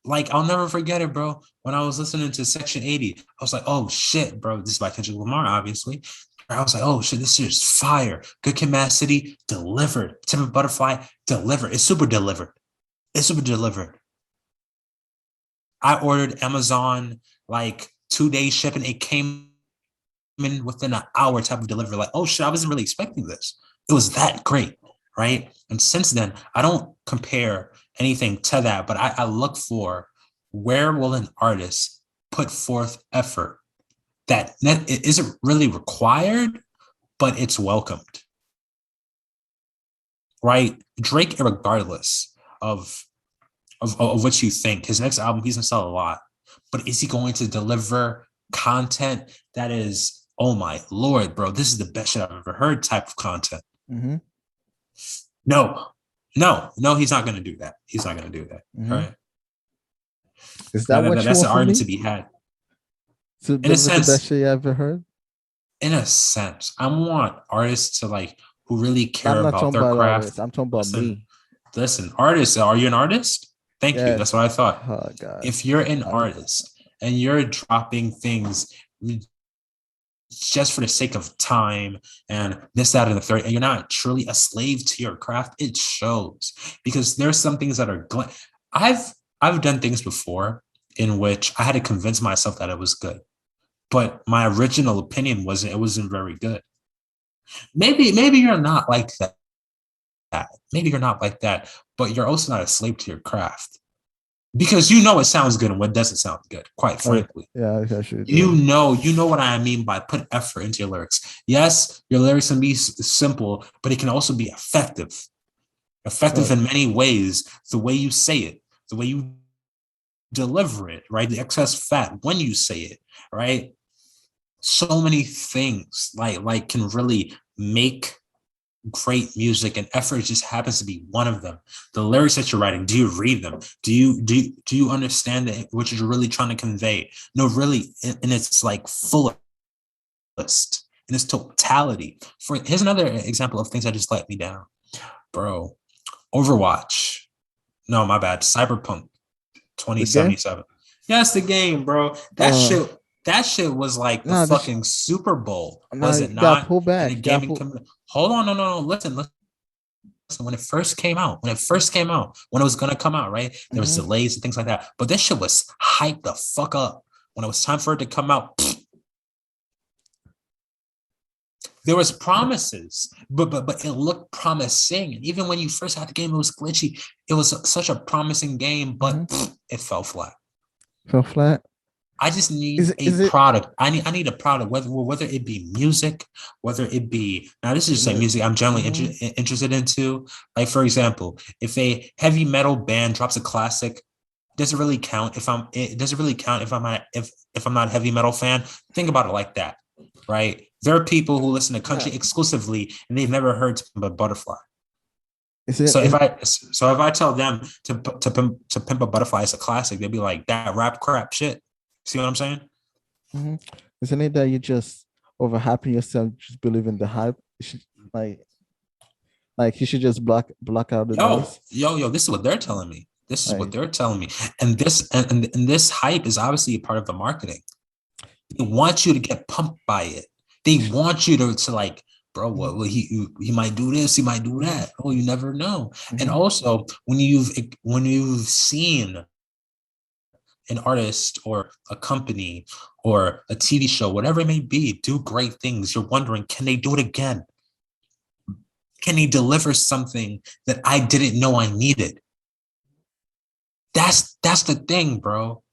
Like, I'll never forget it, bro. When I was listening to Section 80, I was like, oh shit, bro. This is by Kendrick Lamar, obviously. I was like, oh shit, this is fire. Good Kid, Mad City delivered. Timid Butterfly delivered. It's super delivered. It's super delivered. I ordered Amazon like 2 days shipping. It came in within an hour type of delivery. Like, oh shit, I wasn't really expecting this. It was that great, right? And since then, I don't compare anything to that, but I look for where will an artist put forth effort that it isn't really required, but it's welcomed, right? Drake, regardless of of what you think, his next album, he's gonna sell a lot, but is he going to deliver content that is, oh my lord, bro, this is the best shit I've ever heard type of content? Mm-hmm. No, no, he's not gonna do that. He's not gonna do that. Mm-hmm. Right? Is that what you That's want an from argument me? to be had. To In a deliver the best sense, shit you ever heard? I want artists to like who really I'm care not about talking their about craft. artists. I'm talking about Listen, me. artists. Are you an artist? Thank you. That's Yes. what I thought. Oh God. If you're an I, artist and you're dropping things just for the sake of time and this, that, and the third, and you're not truly a slave to your craft, it shows. Because there's some things that are I've done things before in which I had to convince myself that it was good, but my original opinion wasn't very good. Maybe you're not like that. Maybe you're not like that, but you're also not a slave to your craft because you know it sounds good and what doesn't sound good. Quite oh frankly, yeah, I sure do. you know what I mean by put effort into your lyrics. Yes, your lyrics can be simple, but it can also be effective. Effective Oh, in many ways. The way you say it, the way you deliver it, right? The excess fat when you say it, right? So many things like can really make great music, and effort just happens to be one of them. The lyrics that you're writing, do you read them? Do you understand what you're really trying to convey? No, really, and it's like fullest in its totality. Here's another example of things that just let me down, bro. Overwatch. No, my bad. Cyberpunk The game? 2077. Yeah, it's the game, bro. Uh, That shit was like the nah, this, fucking Super Bowl, nah, was you it gotta not? pull In the back. You gotta gaming pull. community. Hold on, no. Listen. When it first came out, when it was gonna come out, right? There was Mm-hmm. delays and things like that. But this shit was hyped the fuck up. When it was time for it to come out, there was promises, but it looked promising. And even when you first had the game, it was glitchy. It was such a promising game, Mm-hmm. but it fell flat. Fell flat. I just Is need it? a Is it? product. I need a product, whether it be music, whether it be, now this is just like music I'm generally Mm-hmm. interested into. Like, for example, if a heavy metal band drops a classic, does it really count if I'm it does it really count if I'm not a heavy metal fan? Think about it like that, right? There are people who listen to Yeah. country exclusively and they've never heard but Butterfly. Is it? So if I tell them to pimp a butterfly as a classic, they'd be like, that rap crap shit. See what I'm saying? Mm-hmm. Isn't it that you just overhyping yourself, just believe in the hype? You should, like you should just block out the noise. Yo, this is what they're telling me. This is what Like, they're telling me. And and this hype is obviously a part of the marketing. They want you to get pumped by it. They want you to like, bro, mm-hmm. well, he might do this, he might do that. Oh, you never know. And Mm-hmm. also, when you've seen an artist or a company or a TV show, whatever it may be, do great things, you're wondering, can they do it again? Can he deliver something that I didn't know I needed? That's the thing, bro.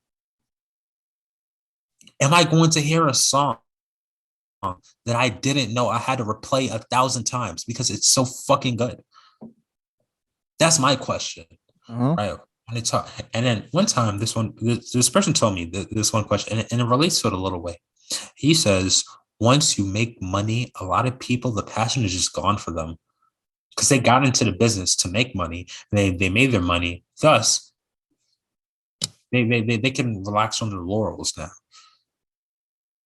Am I going to hear a song that I didn't know I had to replay 1,000 times because it's so fucking good? That's my question, Uh-huh. right? And it's and then one time, this person told me this one question, and it relates to it a little way. He says, once you make money, a lot of people, the passion is just gone for them because they got into the business to make money. They made their money. Thus, they can relax on their laurels now.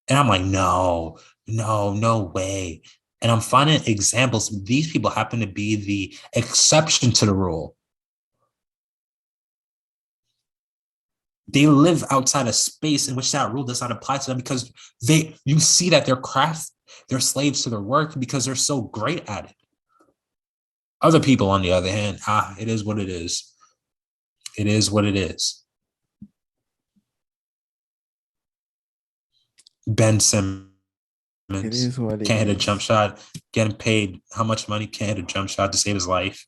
And I'm like, no way. And I'm finding examples. These people happen to be the exception to the rule. They live outside a space in which that rule does not apply to them because you see that they're slaves to their work because they're so great at it. Other people, on the other hand, it is what it is. It is what it is. Ben Simmons It is what it can't hit a jump is. shot, getting paid how much money, can't hit a jump shot to save his life.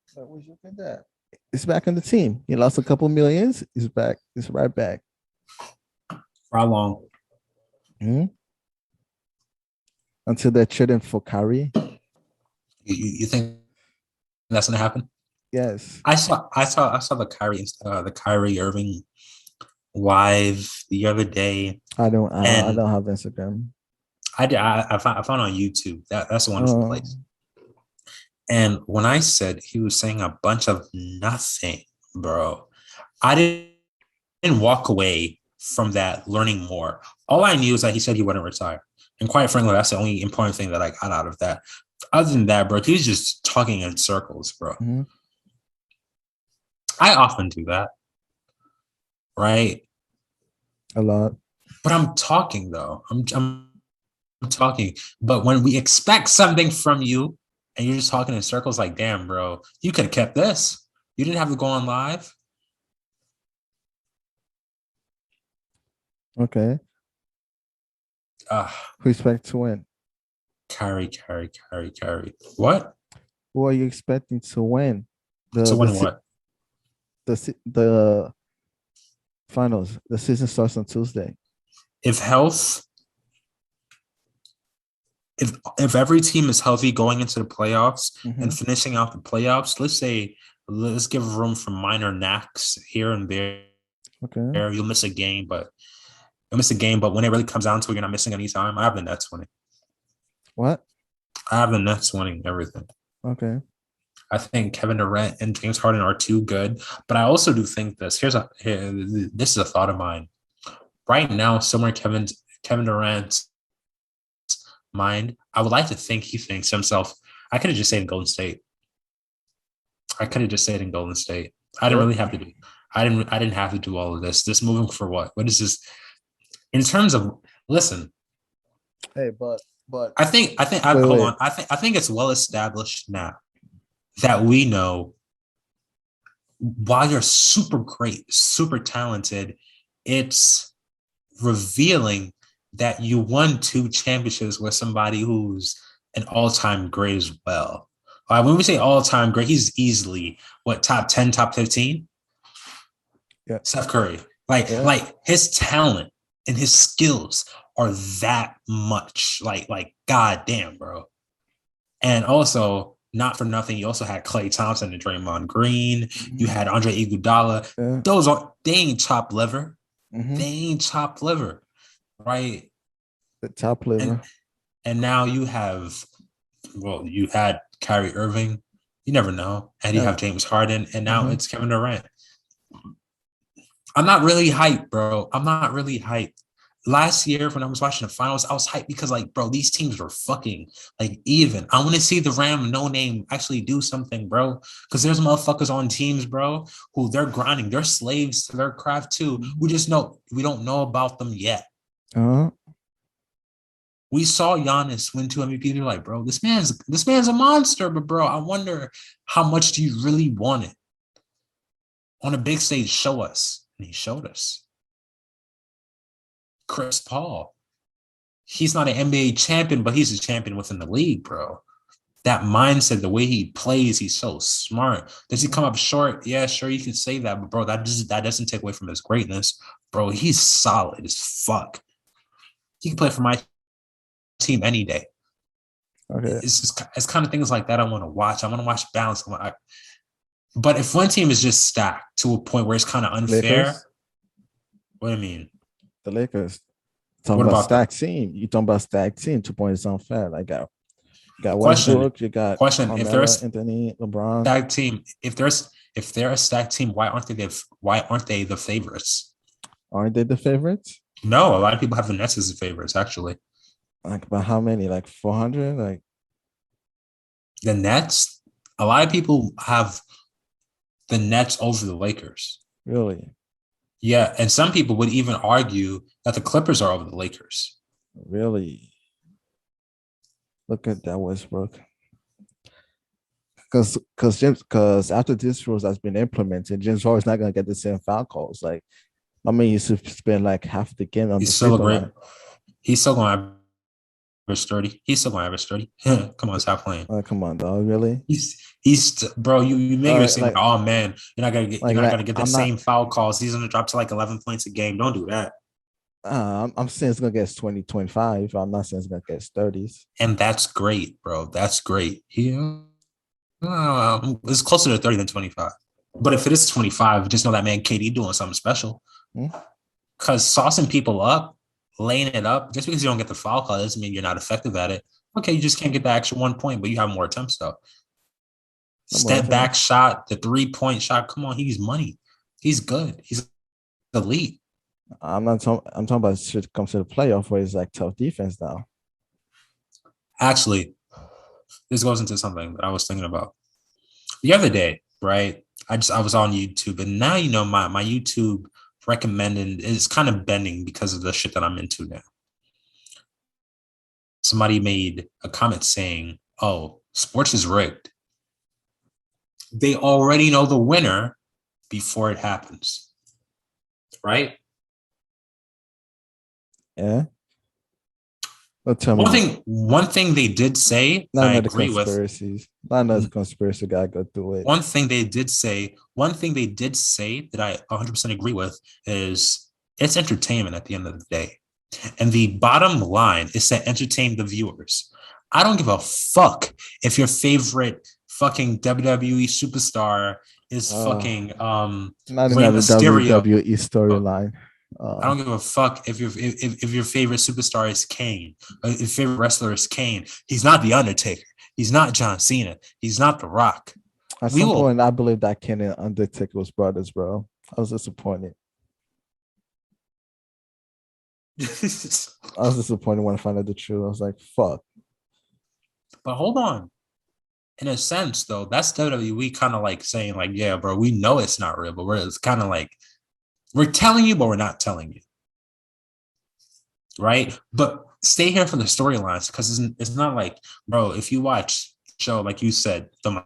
So what you think that? It's back on the team. He lost a couple millions. He's back. He's right back. For how long? Mm-hmm. Until they're trading for Curry. You think that's gonna happen? Yes. I saw the Kyrie Irving live the other day, I and don't have Instagram. I found on YouTube. That's a wonderful Oh, place. And when I said he was saying a bunch of nothing, bro, I didn't walk away from that learning more. All I knew is that he said he wouldn't retire. And quite frankly, that's the only important thing that I got out of that. Other than that, bro, he was just talking in circles, bro. mm-hmm. I often do that, right? A lot. But I'm talking though. I'm talking. But when we expect something from you and you're just talking in circles, like, damn, bro, you could have kept this. You didn't have to go on live. Okay. Uh, Who expect to win? carry. What? Who are you expecting to win? To The win the what? the finals. The season starts on Tuesday. If health, if every team is healthy going into the playoffs Mm-hmm. and finishing out the playoffs, let's give room for minor knacks here and there. Okay. You'll miss a game, but when it really comes down to it, you're not missing any time. I have the Nets winning. What? I have the Nets winning everything. Okay. I think Kevin Durant and James Harden are too good, but I also do think this. This is a thought of mine. Right now, somewhere Kevin Durant's mind, I would like to think he thinks himself. I could have just stayed in Golden State. I could have just stayed in Golden State. I didn't Yep. really have to do. I didn't have to do all of this. This moving for what? What is this? In terms of listen, Hey, but hold wait. on. I think it's well established now that we know while you're super great, super talented, it's revealing that you won 2 championships with somebody who's an all-time great as well. When we say all-time great, he's easily top 10, top 15. Yeah. Steph Curry. Yeah. Like his talent and his skills are that much. Like goddamn, bro. And also, not for nothing, you also had Klay Thompson and Draymond Green. You had Andre Iguodala. Yeah. They ain't chopped liver. They ain't chopped liver, right? The top liver. And now you had Kyrie Irving. You never know. And you have James Harden. And now it's Kevin Durant. I'm not really hyped, bro. I'm not really hyped. Last year, when I was watching the finals, I was hyped because, like, bro, these teams were fucking, like, even. I want to see the Ram no name actually do something, bro. Because there's motherfuckers on teams, bro, who they're grinding. They're slaves to their craft, too. We don't know about them yet. We saw Giannis win 2 MVPs. You're like, bro, this man's a monster. But, bro, I wonder how much do you really want it? On a big stage, show us. And he showed us. Chris Paul. He's not an NBA champion, but he's a champion within the league, bro. That mindset, the way he plays, he's so smart. Does he come up short? Yeah, sure, you can say that, but bro, that doesn't take away from his greatness. Bro, he's solid as fuck. He can play for my team any day. Okay. It's kind of things like that I want to watch. I want to watch balance. But if one team is just stacked to a point where it's kind of unfair, Lakers? What do you mean? The Lakers. Talking about stacked team. You talking about stacked team? 2 points is unfair. Like you got Westbrook, you got Carmelo, if there's Anthony, LeBron. Stacked team, if they're a stacked team, why aren't they the favorites? Aren't they the favorites? No, a lot of people have the Nets as the favorites, actually. Like about how many? Like 400? Like the Nets? A lot of people have the Nets over the Lakers. Really? Yeah, and some people would even argue that the Clippers are over the Lakers. Really? Look at that, Westbrook. Because after this rules has been implemented, James Harden's not gonna get the same foul calls. Like, I mean, you should spend like half the game on He's the still free throw. He's still going to average 30. He's still going to average 30. Come on, stop playing. Come on, dog. Really? He's bro. You make it seem like, oh man, you're not gonna get the same foul calls. He's gonna drop to like 11 points a game. Don't do that. I'm saying it's gonna get 20, 25. I'm not saying it's gonna get 30s. And that's great, bro. That's great. Yeah. It's closer to 30 than 25. But if it is 25, just know that man KD doing something special. Because saucing people up, laying it up, just because you don't get the foul call doesn't mean you're not effective at it. Okay, you just can't get the extra 1 point, but you have more attempts though. Step back shot, the 3-point shot. Come on, he's money. He's good. He's elite. I'm talking about shit comes to the playoff where it's like tough defense now. Actually, this goes into something that I was thinking about the other day, right? I was on YouTube, and now my YouTube recommended is kind of bending because of the shit that I'm into now. Somebody made a comment saying, "Oh, sports is rigged." They already know the winner before it happens, right? Yeah. One thing they did say, I agree with. Not another conspiracy guy go through it. One thing they did say that I 100% agree with is it's entertainment at the end of the day. And the bottom line is to entertain the viewers. I don't give a fuck if your favorite fucking WWE superstar is fucking not even the WWE storyline. I don't give a fuck if your favorite superstar is Kane. If your favorite wrestler is Kane. He's not the Undertaker. He's not John Cena. He's not The Rock. At some point, I believe that Kane and Undertaker was brothers, bro. I was disappointed. I was disappointed when I found out the truth. I was like, fuck. But hold on. In a sense, though, that's WWE kind of like saying, like, yeah, bro, we know it's not real, but it's kind of like, we're telling you, but we're not telling you. Right? But stay here for the storylines, because it's not like, bro, if you watch show, like you said, The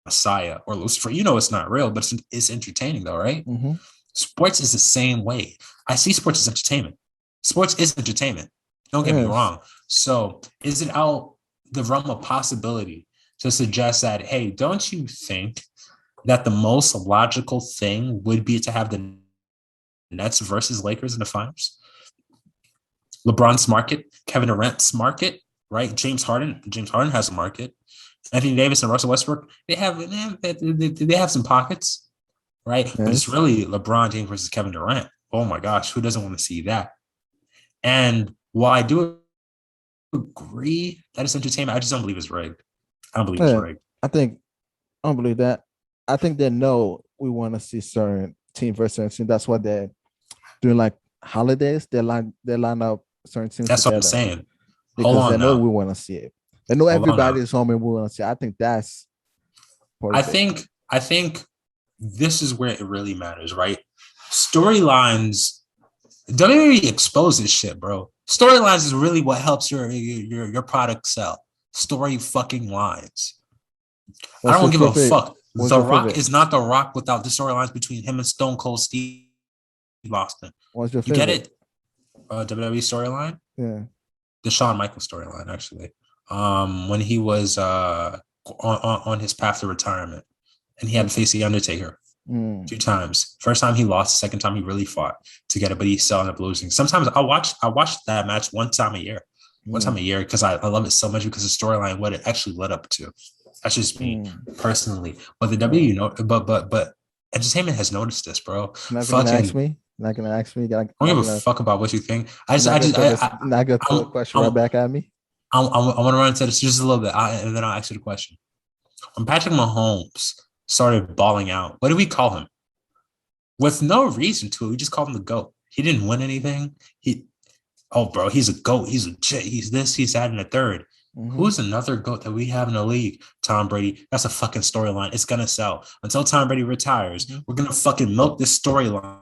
Messiah or Lucifer, you know it's not real, but it's entertaining, though, right? Mm-hmm. Sports is the same way. I see sports as entertainment. Sports is entertainment. Don't get me wrong. So is it out the realm of possibility to suggest that, hey, don't you think that the most logical thing would be to have the Nets versus Lakers in the finals? LeBron's market, Kevin Durant's market, right? James Harden has a market. Anthony Davis and Russell Westbrook, they have some pockets, right? Yes. But it's really LeBron James versus Kevin Durant. Oh my gosh, who doesn't want to see that? And while I do agree that it's entertainment, I just don't believe it's rigged. I don't believe it's rigged. I don't believe that. I think they know we want to see certain team versus certain team. That's why they're doing like holidays. They line up certain teams. That's together. What I'm saying. Because they know we want to see it. They know everybody's home and we want to see it. I think that's I think this is where it really matters, right? Storylines. WWE exposes shit, bro. Storylines is really what helps your product sell. Story fucking lines. I don't give a fuck. The Rock is not The Rock without the storylines between him and Stone Cold Steve Austin. What's your favorite? You get it? WWE storyline? Yeah. The Shawn Michaels storyline, actually. When he was on his path to retirement, and he had to face the Undertaker 2 times. First time he lost, second time he really fought to get it, but he still ended up losing. Sometimes I watch that match one time a year because I love it so much because the storyline, what it actually led up to. That's just me personally. But the but entertainment has noticed this, bro. Not gonna ask me. I don't give a fuck about what you think. Not gonna throw a question right back at me. I want to run into this just a little bit, and then I'll ask you the question. When Patrick Mahomes started balling out, what did we call him? With no reason to it, we just called him the GOAT. He didn't win anything. Bro, he's a GOAT. He's legit. He's this, he's that, and a third. Mm-hmm. Who's another GOAT that we have in the league? Tom Brady. That's a fucking storyline. It's going to sell. Until Tom Brady retires, we're going to fucking milk this storyline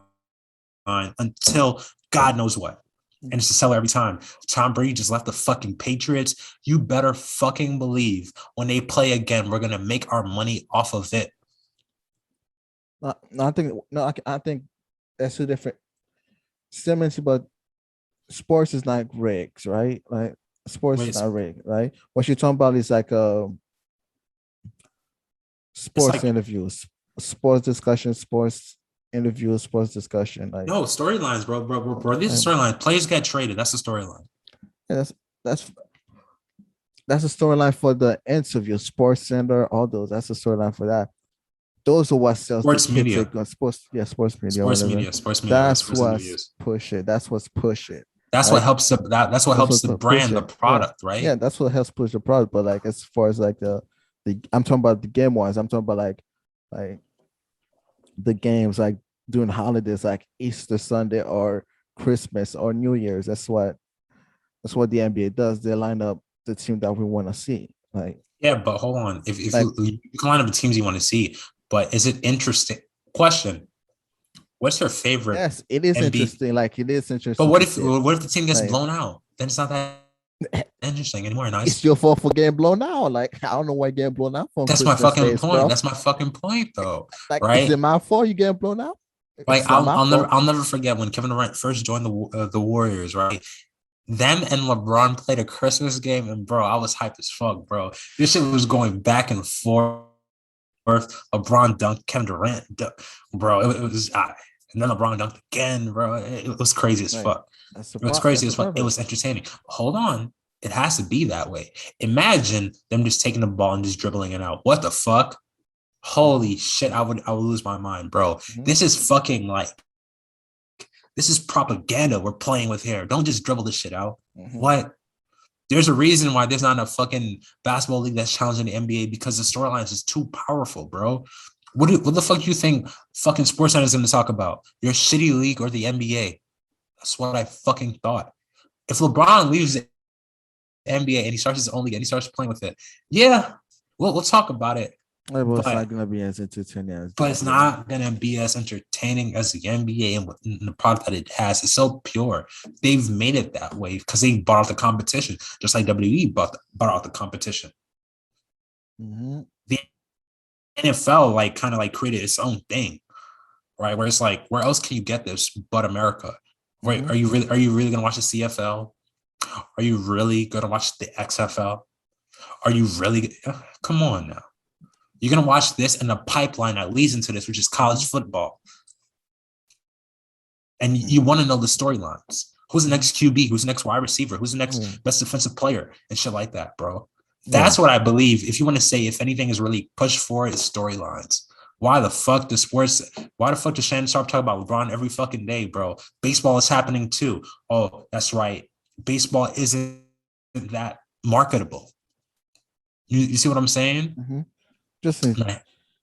until God knows what. And it's to sell every time. Tom Brady just left the fucking Patriots. You better fucking believe when they play again, we're going to make our money off of it. I think that's two different statements, but sports is not rigged, right? Like sports is not rigged, right? What you're talking about is like sports interviews, sports discussion, sports interviews, sports discussion. Like no storylines, bro. These are storylines. Players get traded. That's the storyline. Yeah, that's a storyline for the interview, Sports Center, all those. That's a storyline for that. Those are what sells sports media. Sports media. Sports media. That's what's push it. That's what's push it. That's what helps that's what helps the brand, the product, right? Yeah, that's what helps push the product. But like as far as like the I'm talking about the game ones. I'm talking about like the games like during holidays like Easter Sunday or Christmas or New Year's. That's what the NBA does. They line up the team that we want to see. Like yeah, but hold on. If you can line up the teams you want to see, but is it interesting? Question. What's your favorite? Yes, it is interesting. Like it is interesting. But what if the team gets blown out? Then it's not that interesting anymore. Nice. It's your fault for getting blown out. Like I don't know why getting blown out from. That's my fucking point. Bro. That's my fucking point, though. Like, right? Is it my fault you getting blown out? Like I'll never forget when Kevin Durant first joined the Warriors. Right. Them and LeBron played a Christmas game, and bro, I was hyped as fuck, bro. This shit was going back and forth. LeBron dunked, Kevin Durant dunked, bro. It was, and then LeBron dunked again, bro. It was crazy as fuck. It was crazy as fuck. It was entertaining. Hold on, it has to be that way. Imagine them just taking the ball and just dribbling it out. What the fuck? Holy shit! I would lose my mind, bro. Mm-hmm. This is fucking like This is propaganda we're playing with here. Don't just dribble this shit out. Mhm. What? There's a reason why there's not a fucking basketball league that's challenging the NBA because the storylines is too powerful, bro. What the fuck do you think fucking SportsCenter is going to talk about? Your shitty league or the NBA? That's what I fucking thought. If LeBron leaves the NBA and he starts his own league and he starts playing with it, yeah, we'll talk about it. Well, it's not gonna be as entertaining as But it's not gonna be as entertaining as the NBA and the product that it has. It's so pure. They've made it that way because they bought out the competition, just like WWE bought out the competition. Mm-hmm. The NFL kind of created its own thing, right? Where it's like, where else can you get this but America? Right? Mm-hmm. Are you really gonna watch the CFL? Are you really gonna watch the XFL? Are you really? Come on now. You're going to watch this and the pipeline that leads into this, which is college football. And you want to know the storylines. Who's the next QB? Who's the next wide receiver? Who's the next best defensive player? And shit like that, bro. That's what I believe. If you want to say if anything is really pushed for, it's storylines. Why the fuck does Shannon Sharp talk about LeBron every fucking day, bro? Baseball is happening too. Oh, that's right. Baseball isn't that marketable. You see what I'm saying? Mm-hmm.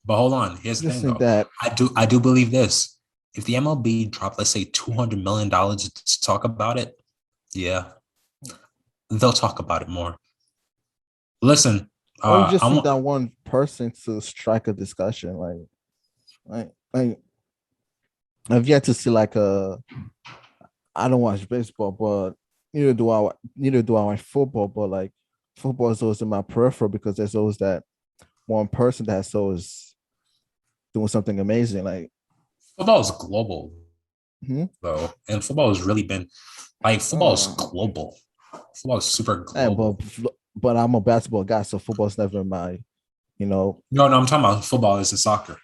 But hold on. Here's the thing, though. That I do believe this. If the MLB dropped, let's say, $200 million to talk about it, yeah, they'll talk about it more. Listen, or you just need that one person to strike a discussion. I've yet to see I don't watch baseball, but neither do I watch football. But football is always in my peripheral because there's always that one person that's always doing something amazing. Football is global, though, and football has really been football is global. Football is super global. But I'm a basketball guy, so football's never my, No, I'm talking about football is soccer.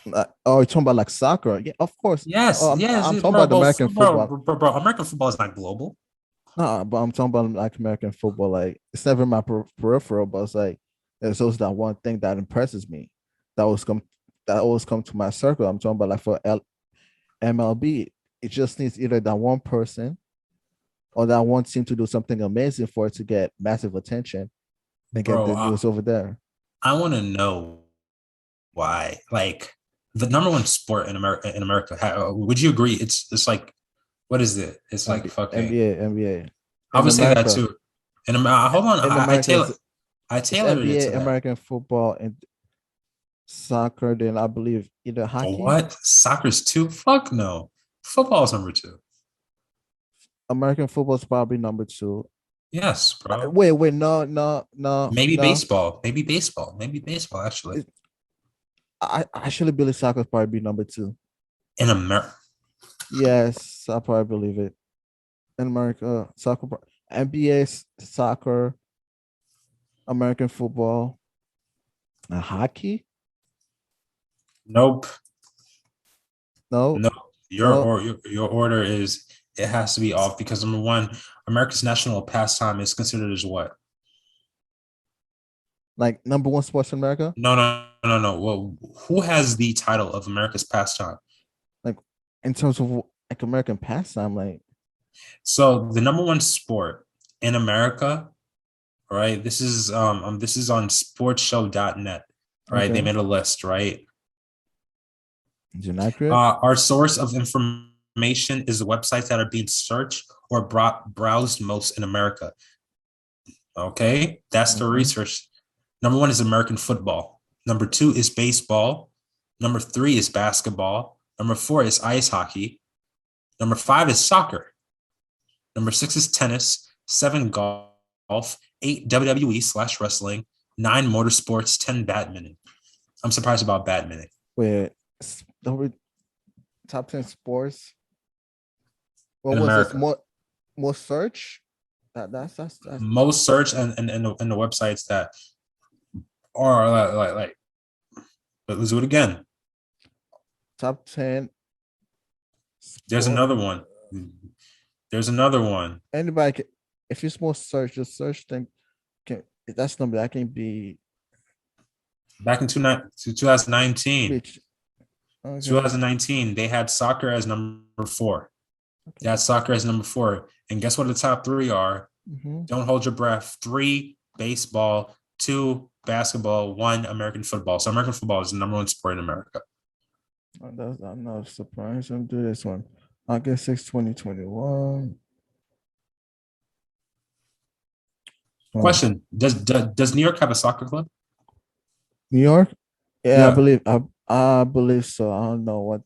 You're talking about soccer? Yeah, of course. Yes, I'm talking about American football. Bro, American football is not global. No, but I'm talking about American football. It's never my peripheral, but it's there's always that one thing that impresses me. That always come to my circle. I'm talking about for MLB. It just needs either that one person or that one team to do something amazing for it to get massive attention and get the news over there. I want to know why. The number one sport in America. Would you agree? It's what is it? It's fucking NBA. I would say that too. And hold on, I tailored NBA, it to that. American football and soccer. Then I believe either hockey. What? Soccer's two? Fuck no. Football's number two. American football is probably number two. Yes, bro. Wait, no. Maybe baseball. Actually. I actually believe soccer probably be number two. In America. Yes, I probably believe it. In America, soccer, NBA, soccer, American football, hockey. Nope. No. Your order is it has to be off because number one, America's national pastime is considered as what? Number one sports in America? No. Well, who has the title of America's pastime? In terms of American pastime, so the number one sport in America, right? This is on sportshow.net, right? Okay. They made a list, right? Is it accurate? Our source of information is the websites that are being searched or browsed most in America. Okay, that's the research. Number one is American football. Number two is baseball. Number three is basketball. Number four is ice hockey. Number five is soccer. Number six is tennis. 7 golf. 8 WWE/wrestling. 9 motorsports. 10 badminton. I'm surprised about badminton. Wait, top 10 sports. What was America. More search? That's most search and the websites that are but let's do it again. Top 10. There's another one. Anybody if it's more search, just search thing. That's number that can be back in 2019. Okay. 2019, they had soccer as number 4. Yeah, soccer is number 4. And guess what the top 3 are? Mm-hmm. Don't hold your breath. 3, baseball. 2, basketball. 1, American football. So American football is the number 1 sport in America. I'm not surprised. I'm do this one. August 6, 2021. Oh, Question: Does New York have a soccer club? New York? Yeah, Yeah, I believe so. I don't know what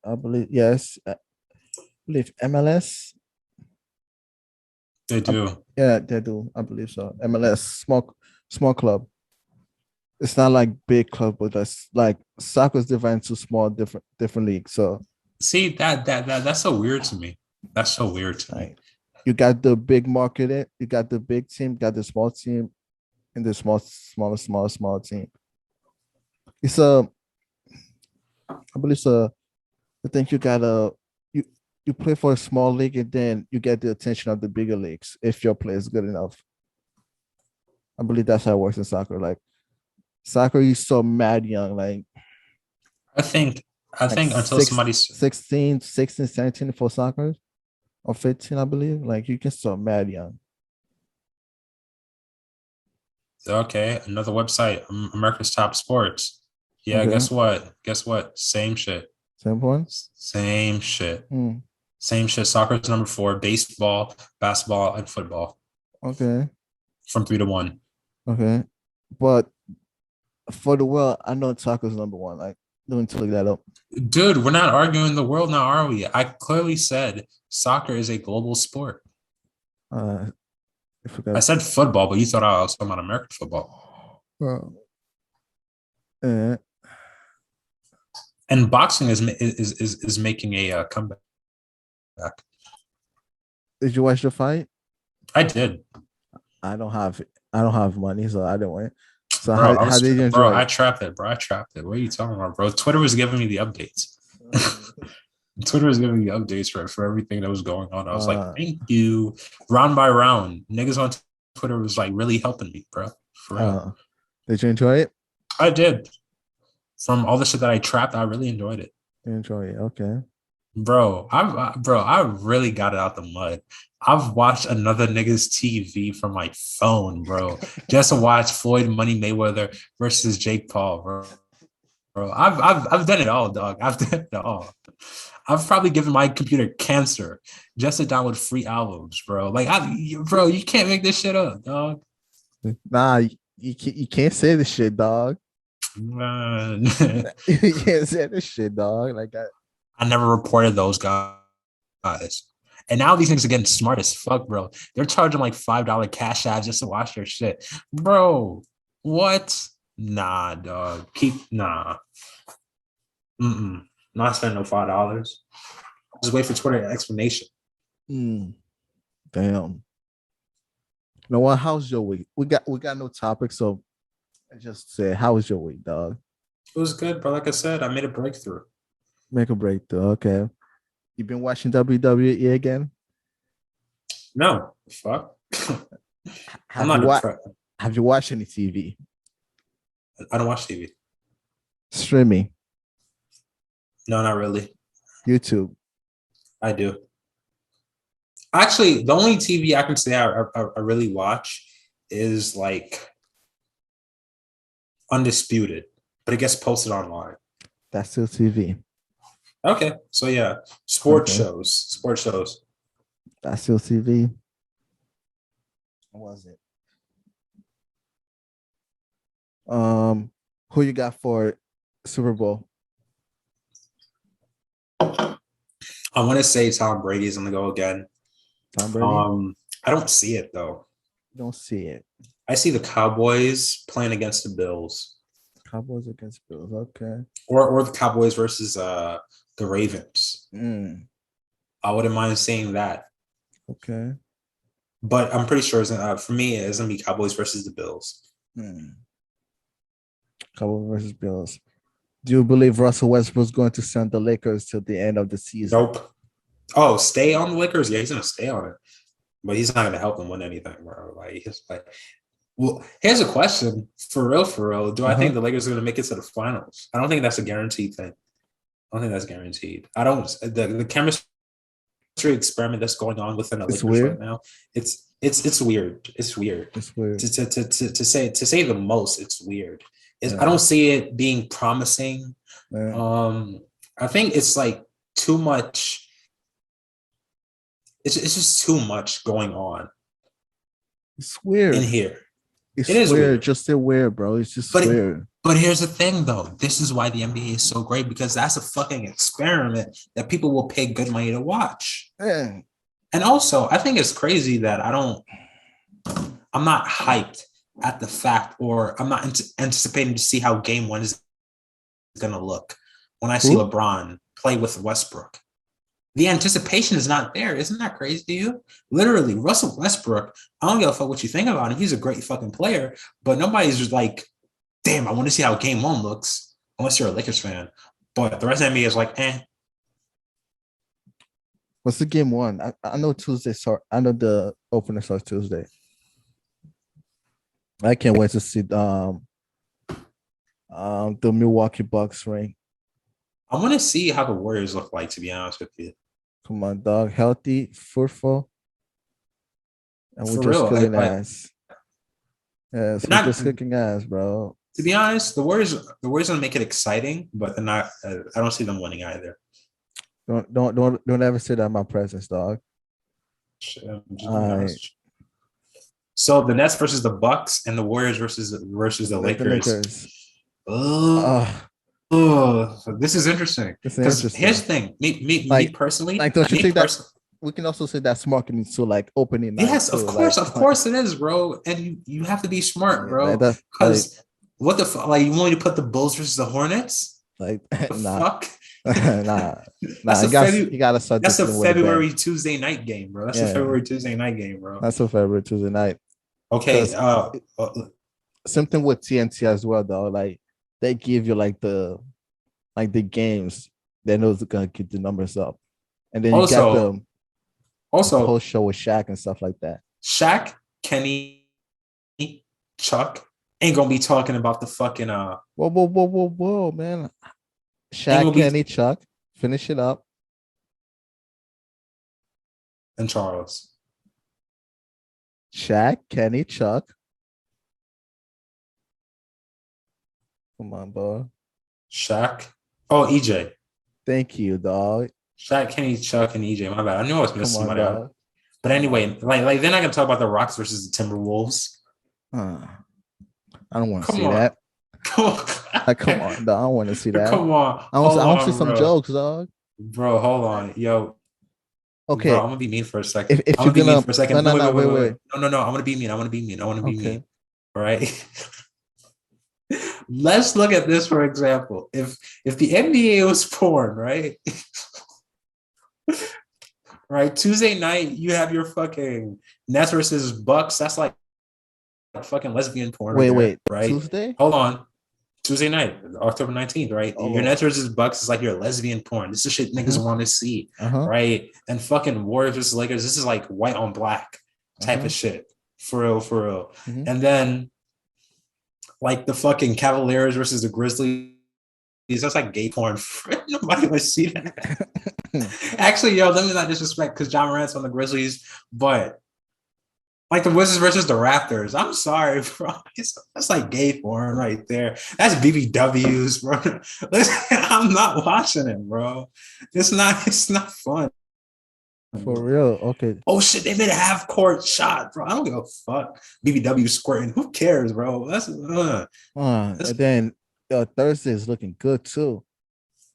I believe. Yes, I believe MLS. they I, do. yeah, they do. I believe so. MLS, small club. It's not like big club, but that's like soccer is divided into small different leagues. So See that's so weird to me. That's so weird to me. like you got the big market, you got the big team, got the small team, and the small team. It's a I believe so. I think you gotta you you play for a small league and then you get the attention of the bigger leagues if your play is good enough. I believe that's how it works in soccer. Like soccer, you so mad young, I think I like think until somebody's 16, 17 for soccer or 15, I believe. Like you can start mad young. okay, another website, America's Top Sports. Yeah, Okay. guess what? Guess what? Same shit. Same point. Same shit. Hmm. Same shit. Soccer's number 4, baseball, basketball, and football Okay. from 3 to 1. Okay. But for the world, I know soccer's number one. Like, don't need to look that up. Dude, we're not arguing the world now, are we? I clearly said soccer is a global sport. Uh, I I forgot. said football, but you thought I was talking about American football. Uh, eh. And boxing is making a comeback. Did you watch the fight? I did, I don't have I don't have money, so I didn't win. So bro. how did you Bro. enjoy I it? trapped it, bro. I trapped it. What are you talking about, bro? Twitter was giving me the updates. Uh, Twitter was giving me updates for everything that was going on. I was like, uh, thank you. Round by round, niggas on Twitter was like really helping me, bro. For real. uh, did you enjoy it? I did. From all the shit that I trapped, I really enjoyed it. You enjoy it. Okay. I really got it out the mud. I've watched another nigga's TV from my phone, bro, just to watch Floyd Money Mayweather versus Jake Paul, bro. I've done it all, dog. I've done it all. I've probably given my computer cancer just to download free albums, bro. Bro, you can't make this shit up, dog. Nah, you can't say this shit, dog. Man. You can't say this shit, dog. Like that. I never reported those guys. And now these niggas are getting smart as fuck, bro. They're charging like $5 cash apps just to watch their shit. Bro, what? Nah, dog. Nah. Mm-mm. Not spending no $5. Just wait for Twitter explanation. Mm, damn. You know what? How's your week? We got no topic, so I just say, how was your week, dog? It was good, but like I said, I made a breakthrough. Make a breakthrough. Okay. You been watching WWE again? No, fuck. I'm Have you not watched depressed. have you watched any TV? I don't watch TV. Streaming, No, not really. YouTube. I do. Actually, the only TV I can say I really watch is like Undisputed, but it gets posted online. That's still TV. Okay, so yeah, Okay. sports shows. That's still TV. What was it? Who you got for Super Bowl? I want to say Tom Brady's gonna go again. Tom Brady? Um, I don't see it though. You don't see it. I see the Cowboys playing against the Bills, Cowboys against Bills. Okay. or the Cowboys versus the Ravens. Mm, I wouldn't mind seeing that, okay. but I'm pretty sure for me it's gonna be Cowboys versus the Bills. Mm. Cowboys versus Bills. Do you believe Russell Westbrook's going to send the Lakers till the end of the season? Nope. Oh, stay on the Lakers? Yeah, he's gonna stay on it, but he's not gonna help them win anything, bro. Well, here's a question for real, for real. Do I Uh-huh. think the Lakers are gonna make it to the finals? I don't think that's a guaranteed thing. I don't think that's guaranteed. I don't. The chemistry experiment that's going on within the It's Lakers right weird. now. It's weird. It's weird. It's weird. To say the most, it's weird. I Yeah. don't see it being promising. Yeah. I think it's like too much. It's just too much going on It's in weird. here. It It's is weird. weird. Just still weird, bro. It's just But weird. but here's the thing, though. This is why the NBA is so great, because that's a fucking experiment that people will pay good money to watch. Yeah. And also, I think it's crazy that I'm not hyped at the fact, or I'm not anticipating to see how game one is going to look when I see Who? LeBron play with Westbrook. The anticipation is not there. Isn't that crazy to you? Literally, Russell Westbrook, I don't give a fuck what you think about him. He's a great fucking player, but nobody's just like, damn, I want to see how game one looks, unless you're a Lakers fan. But the rest of me is like, What's the game one? I know Tuesday. Sorry, I know the opener starts Tuesday. I can't wait to see the Milwaukee Bucks ring. I want to see how the Warriors look like, to be honest with you. Come on, dog. Healthy, fruitful, and we're For just real. kicking ass. Yes, we're Not, just kicking ass, bro. to be honest, the Warriors gonna make it exciting, but they're not. I don't see them winning either. Don't ever say that in my presence, dog. So the Nets versus the Bucks and the Warriors versus the Lakers. This is interesting. Because here's the thing, me personally, like, don't you think that we can also say that's marketing to like opening night? Yes, of course it is, bro. And you have to be smart, bro. Because what the fuck? Like, you want me to put the Bulls versus the Hornets? Like, fuck. nah. You gotta start. That's a February Tuesday night game, bro. That's a February Tuesday night game, bro. That's a February Tuesday night. Okay. Something with TNT as well, though. Like, they give you like the games. They know it's gonna keep the numbers up, and then you got the whole show with Shaq and stuff like that. Shaq, Kenny, Chuck ain't gonna be talking about the fucking Whoa, man. Shaq, Kenny, Chuck, finish it up. And Charles. Shaq, Kenny, Chuck. Come on, bro. Shaq. Oh, EJ. Thank you, dog. Shaq, Kenny, Chuck, and EJ. My bad. I knew I was missing somebody out. But anyway, like they're not gonna talk about the Rocks versus the Timberwolves. I don't want to see that. Come on, dog. I don't want to see that. Come on. I want to see some jokes, dog. Bro, hold on. Yo. Okay. Bro, I'm gonna be mean for a second. If you're gonna, for a second. No, wait. No. I'm gonna be mean. I want to be mean. All right. Let's look at this, for example. If the NBA was porn, right? Right, Tuesday night, you have your fucking Nets versus Bucks. That's like fucking lesbian porn. Wait, right? Tuesday? Hold on. Tuesday night, October 19th, right? Oh. Your Nets versus Bucks is like your lesbian porn. This is shit niggas want to see, right? And fucking Warriors versus Lakers, this is like white on black type of shit. For real. And then like the fucking Cavaliers versus the Grizzlies, that's like gay porn. Nobody would see that. Actually, yo, let me not disrespect because John Morant's on the Grizzlies, but like the Wizards versus the Raptors. I'm sorry, bro. That's like gay porn right there. That's BBWs, bro. Listen, I'm not watching it, bro. It's not fun. For real. Okay. Oh shit, they made a half court shot, bro. I don't give a fuck. BBW squirting. Who cares, bro? And then Thursday is looking good too.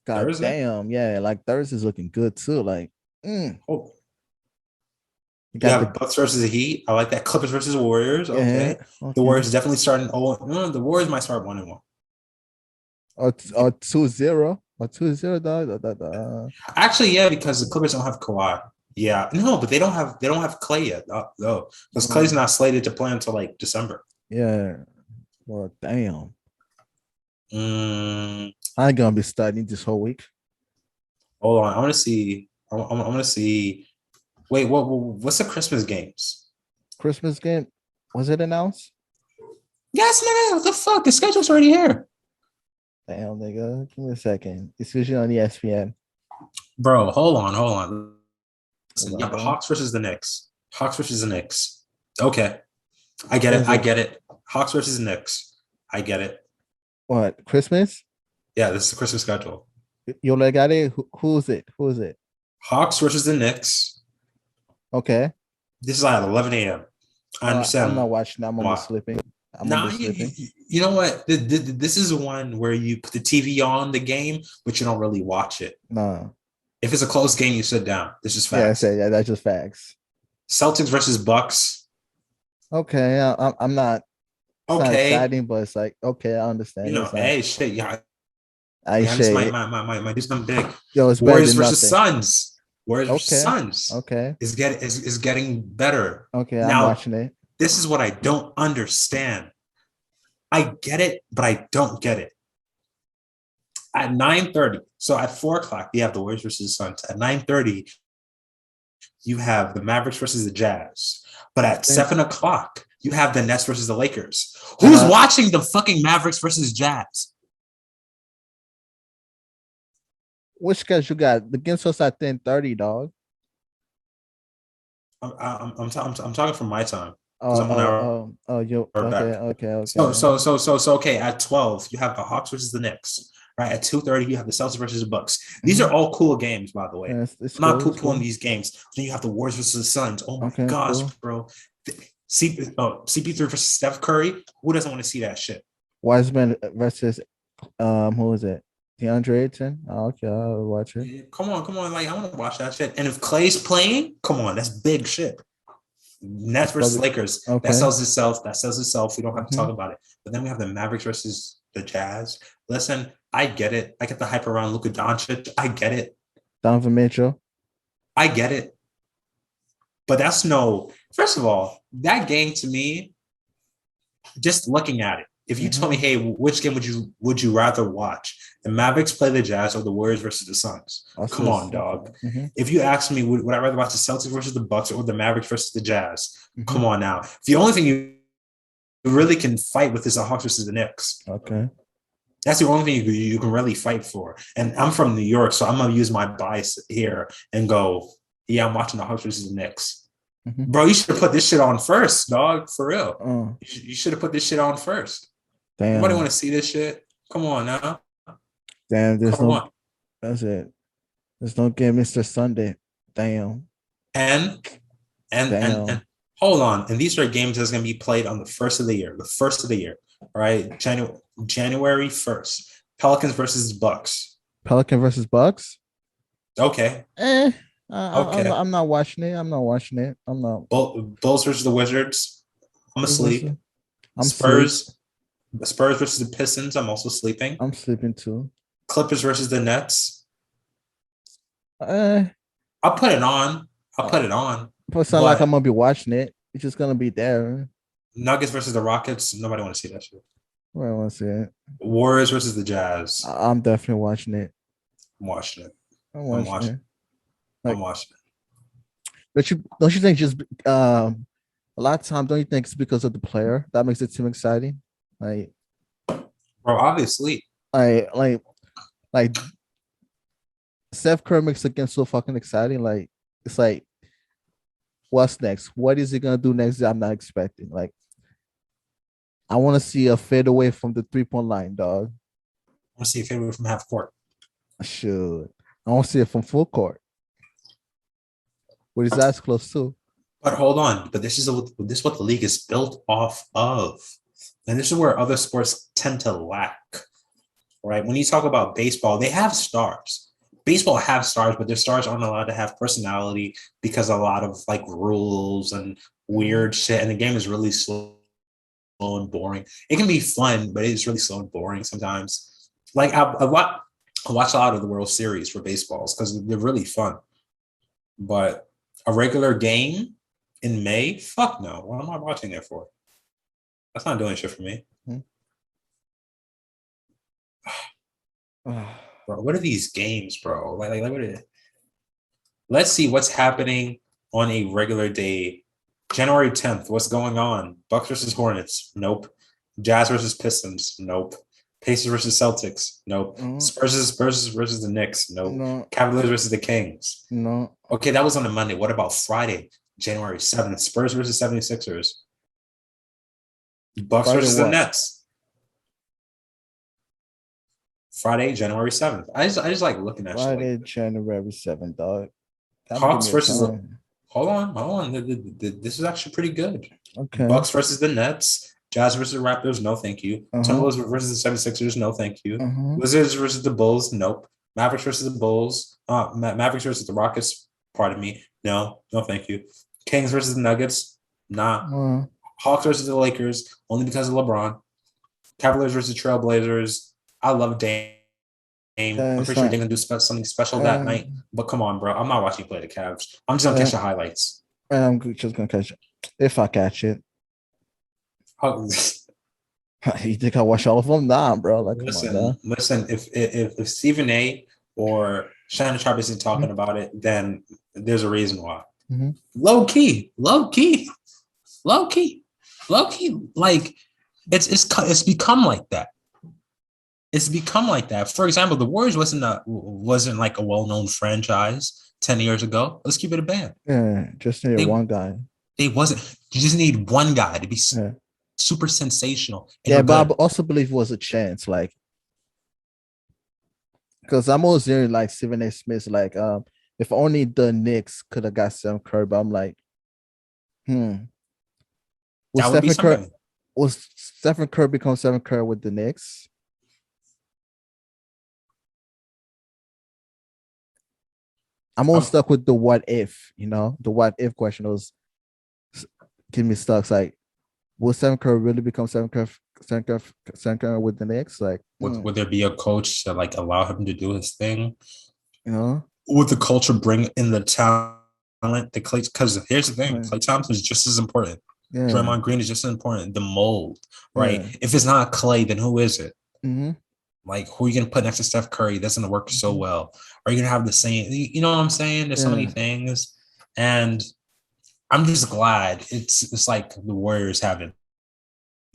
God Thursday? Damn, yeah, like Thursday's looking good too. Like, oh. You got the Bucks versus the Heat. I like that. Clippers versus the Warriors. Okay. The Warriors definitely starting. The Warriors might start 1-1. Or 2-0. Or 2-0, dog. Actually, yeah, because the Clippers don't have Kawhi. Yeah, no, but they don't have Clay yet, though. Because Clay's not slated to play until like December. Yeah. Well, damn. I ain't gonna be studying this whole week. Hold on, I want to see. I want to see. Wait, what's the Christmas games? Christmas game? Was it announced? Yes, nigga. What the fuck? The schedule's already here. Damn, nigga. Give me a second. It's usually on ESPN. Bro, hold on. Listen, yeah, but Hawks versus the Knicks. Hawks versus the Knicks. Okay. I get it. I get it. Hawks versus the Knicks. I get it. What, Christmas? Yeah, this is the Christmas schedule. You like got it? Who's it? Who's it? Hawks versus the Knicks. Okay. This is at 11 a.m. I understand. I'm not watching. I'm almost sleeping. You know what? This is one where you put the TV on the game, but you don't really watch it. No. If it's a close game, you sit down. This is facts. Yeah, that's just facts. Celtics versus Bucks. Okay, I'm not. It's not exciting, but it's like, okay, I understand. You know, hey, shit, yeah. My dude's been big. Yo, it's Warriors versus Suns. Warriors versus Suns. Okay. Is getting better. Okay, I'm watching it. This is what I don't understand. I get it, but I don't get it. At 9:30, so at 4 o'clock, you have the Warriors versus the Suns. At 9:30, you have the Mavericks versus the Jazz. But at 7 o'clock, you have the Nets versus the Lakers. Who's watching the fucking Mavericks versus Jazz? Which guys you got? The game's supposed at 10:30, dog. I'm talking from my time. Okay. So okay. At 12, you have the Hawks versus the Knicks. Right at 2:30, you have the Celtics versus the Bucks. These are all cool games, by the way. Yeah, I'm not poo-pooing these games. Then you have the Warriors versus the Suns. Oh my gosh, bro. CP3 versus Steph Curry. Who doesn't want to see that shit? Wiseman versus who is it? DeAndre Ayton. Oh, okay, I'll watch it. Yeah, come on. Like, I want to watch that shit. And if Clay's playing, come on, that's big shit. Nets versus Lakers. Okay. That sells itself. We don't have to talk about it. But then we have the Mavericks versus the Jazz. Listen, I get it. I get the hype around Luka Doncic. I get it. Donovan Mitchell. I get it. But that's first of all, that game to me, just looking at it, if you told me, hey, which game would you rather watch? The Mavericks play the Jazz or the Warriors versus the Suns? Come on, dog. If you ask me, would I rather watch the Celtics versus the Bucks or the Mavericks versus the Jazz? Come on now. The only thing you really can fight with is the Hawks versus the Knicks. Okay. That's the only thing you can really fight for. And I'm from New York, so I'm going to use my bias here and go, yeah, I'm watching the Hawks versus the Knicks. Bro, you should have put this shit on first, dog, for real. You should have put this shit on first. Damn. Nobody want to see this shit? Come on now. Damn, that's it. There's no game Mr. Sunday. Damn. And hold on. And these are games that's going to be played on the first of the year. Right? January 1st. Pelicans versus Bucks. Pelican versus Bucks? Okay. Okay. I'm not watching it. I'm not. Bulls versus the Wizards. I'm asleep. Spurs versus the Pistons. I'm also sleeping. I'm sleeping too. Clippers versus the Nets. I'll put it on. But it's not like I'm gonna be watching it. It's just gonna be there. Nuggets versus the Rockets. Nobody want to see that shit. I want to see it. Warriors versus the Jazz. I'm definitely watching it. I'm watching it. I'm watching it. I'm watching it. But don't you think just a lot of times, don't you think it's because of the player that makes the team exciting? Like, bro, obviously. Like Steph Curry makes the game so fucking exciting. Like, it's like, what's next? What is he gonna do next that I'm not expecting? Like, I want to see a fade away from the 3-point line, dog. I want to see a fade away from half court. I should. I want to see it from full court. With his eyes closed too. But hold on. But this is what the league is built off of. And this is where other sports tend to lack. Right? When you talk about baseball, they have stars. Baseball have stars, but their stars aren't allowed to have personality because a lot of like rules and weird shit. And the game is really slow and boring. It can be fun, but it's really slow and boring sometimes. Like I watch a lot of the World Series for baseballs because they're really fun. But a regular game in May, fuck no. What am I watching it for? That's not doing shit for me. Bro, what are these games, bro? Like what are it? Let's see what's happening on a regular day. January 10th, what's going on? Bucks versus Hornets? Nope. Jazz versus Pistons? Nope. Pacers versus Celtics. Nope. Spurs versus the Knicks. Nope. No. Cavaliers versus the Kings. No. Okay, that was on a Monday. What about Friday, January 7th? Spurs versus 76ers. Bucks Friday versus the what? Nets. Friday, January 7th. I just like looking at Friday, shit like January 7th, dog. Gotta give Hawks me a versus time. hold on. This is actually pretty good. Okay. Bucks versus the Nets. Jazz versus the Raptors, no thank you. Timberwolves versus the 76ers, no thank you. Wizards versus the Bulls, nope. Mavericks versus the Bulls. Mavericks versus the Rockets, pardon me. No thank you. Kings versus the Nuggets, nah. Hawks versus the Lakers, only because of LeBron. Cavaliers versus Trailblazers. I love Dame. I'm pretty sure they're gonna do something special that night. But come on, bro. I'm not watching you play the Cavs. I'm just gonna catch the highlights. I'm just gonna catch it. If I catch it. You think I watch all of them? Nah, bro. Like, listen. If Stephen A. or Shannon Sharp isn't talking about it, then there's a reason why. Low key. Like it's become like that. It's become like that. For example, the Warriors wasn't like a well-known franchise 10 years ago. Let's keep it a band. Yeah, just need one guy. It wasn't. You just need one guy to be super sensational. Yeah, but I also believe it was a chance, like, because I'm always hearing like Stephen A. Smith, like, if only the Knicks could have got Steph Curry, but I'm like, Was Stephen Curry become Stephen Curry with the Knicks? I'm all stuck with the what if, the what if question was getting me stuck. It's like, will Stephen Curry really become Stephen Curry with the Knicks? Like, would there be a coach to like allow him to do his thing? Would the culture bring in the talent? Because here's the thing, Klay Thompson is just as important. Yeah. Draymond Green is just as important. The mold, right? Yeah. If it's not Klay, then who is it? Like, who are you going to put next to Steph Curry? That's going to work so well. Are you going to have the same? You know what I'm saying? There's so many things, and I'm just glad it's like the Warriors have it.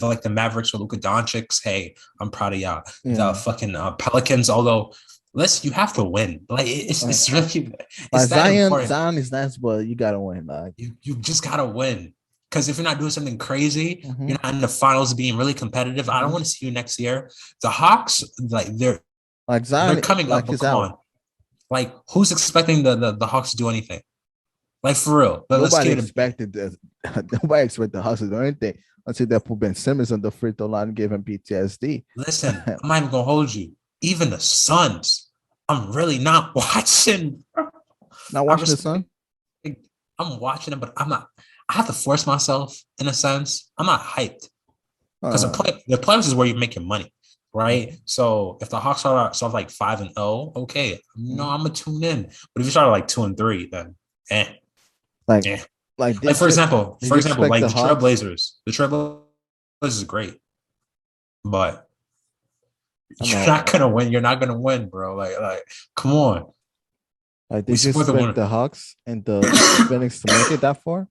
Like the Mavericks with Luka Doncic. Hey, I'm proud of y'all. The fucking Pelicans, although. You have to win. Like it's really it's Zion is nice, but you gotta win. Like you just gotta win. Because if you're not doing something crazy, you're not in the finals being really competitive. I don't want to see you next year. The Hawks, like they're Zion, they're coming up, but come on. Like, who's expecting the Hawks to do anything? Like, for real. Nobody expected this. Nobody expected the Hawks to do anything until they put Ben Simmons on the free throw line and gave him PTSD. Listen, I'm not even gonna hold you. Even the Suns, I'm really not watching. Not watching the Suns? I'm watching them, but I'm not. I have to force myself in a sense. I'm not hyped because the playoffs is where you make your money, right? So if the Hawks start like 5-0, okay, I'm gonna tune in. But if you start like 2-3, then like for example, like the Trailblazers. The Trailblazers is great, but you're not gonna win. You're not gonna win, bro. Like, come on. Like, did you expect the Hawks and the Phoenix to make it that far?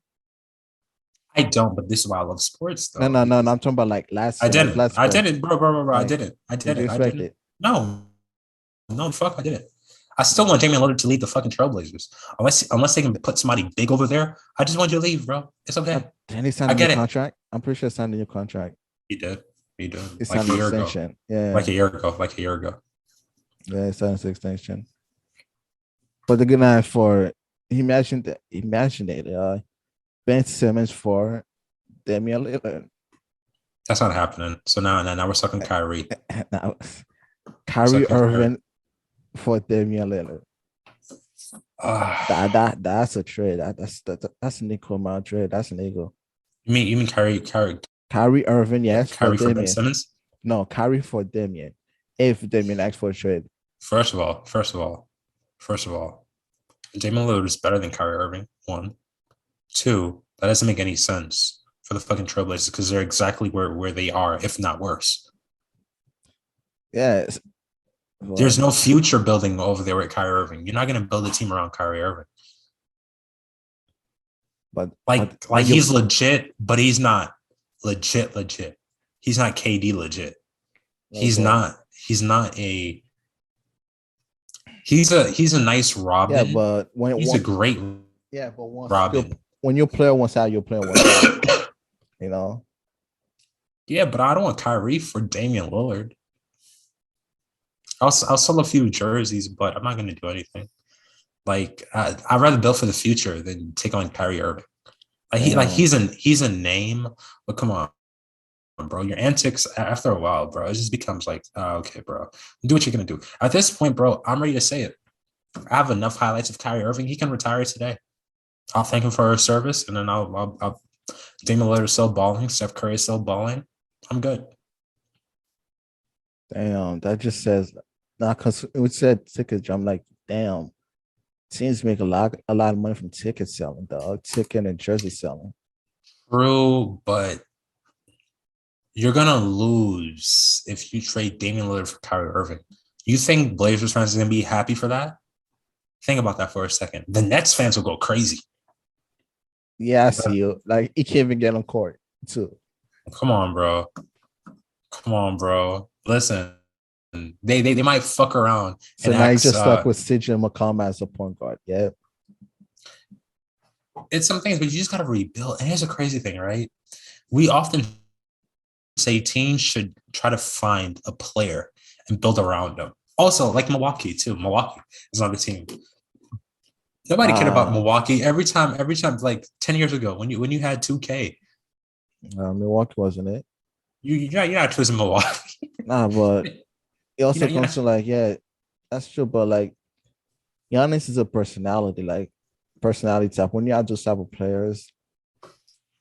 I don't, but this is why I love sports, though. No. I'm talking about like last. I didn't, bro. Like, I didn't. Did you expect it? No, fuck, I didn't. I still want Damian Lillard to lead the fucking Trailblazers, unless they can put somebody big over there. I just want you to leave, bro. It's okay. Didn't he sign a new contract? I'm pretty sure he signed a new contract. He did. He signed an extension. Yeah, like a year ago. Yeah, he signed an extension. But the good night for he mentioned it. Ben Simmons for Damian Lillard. That's not happening. So now we're sucking Kyrie. Now, Kyrie Irving for Damian Lillard. That's a trade. That's an equal amount trade. That's an eagle. You mean Kyrie Irving? Yes. Kyrie for Ben Simmons? No, Kyrie for Damian. If Damian asks for a trade. First of all, Damian Lillard is better than Kyrie Irving. 1, 2. That doesn't make any sense for the fucking Trailblazers because they're exactly where they are, if not worse. Yes. Well, there's no future building over there with Kyrie Irving. You're not going to build a team around Kyrie Irving. But he's legit, but he's not legit. He's not KD legit. No, He's but not. He's not a. He's a nice yeah, Robin. but He's a great yeah, but once you Robin. when you play one side, you play one side. You know. Yeah, but I don't want Kyrie for Damian Lillard. I'll sell a few jerseys, but I'm not going to do anything. Like I'd rather build for the future than take on Kyrie Irving. Damn. He's a name, but come on, bro. Your antics after a while, bro, it just becomes like, okay, bro, do what you're gonna do. At this point, bro, I'm ready to say it. I have enough highlights of Kyrie Irving. He can retire today. I'll thank him for his service, and then I'll Damian Lillard is still balling. Steph Curry is still balling. I'm good. Damn. That just says now because it said tickets. I'm like, damn. Teams make a lot of money from ticket selling, dog. Ticket and jersey selling. True, but you're gonna lose if you trade Damian Lillard for Kyrie Irving. You think Blazers fans are gonna be happy for that? Think about that for a second. The Nets fans will go crazy. Yeah, I see you. Like he can't even get on court too. Come on, bro. Come on, bro. Listen, they might fuck around So and now you ask. just stuck with CJ McCollum as a point guard. Yeah. It's some things, but you just gotta rebuild. And here's a crazy thing, right? We often say teams should try to find a player and build around them. Also, like Milwaukee too. Milwaukee is not a team. Nobody cared about Milwaukee. Every time, like 10 years ago, when you had 2K, Milwaukee wasn't it? you're not choosing Milwaukee. Nah, but it also You're comes not, to like, yeah, that's true. But like Giannis is a personality, like personality type. When you have those type of players,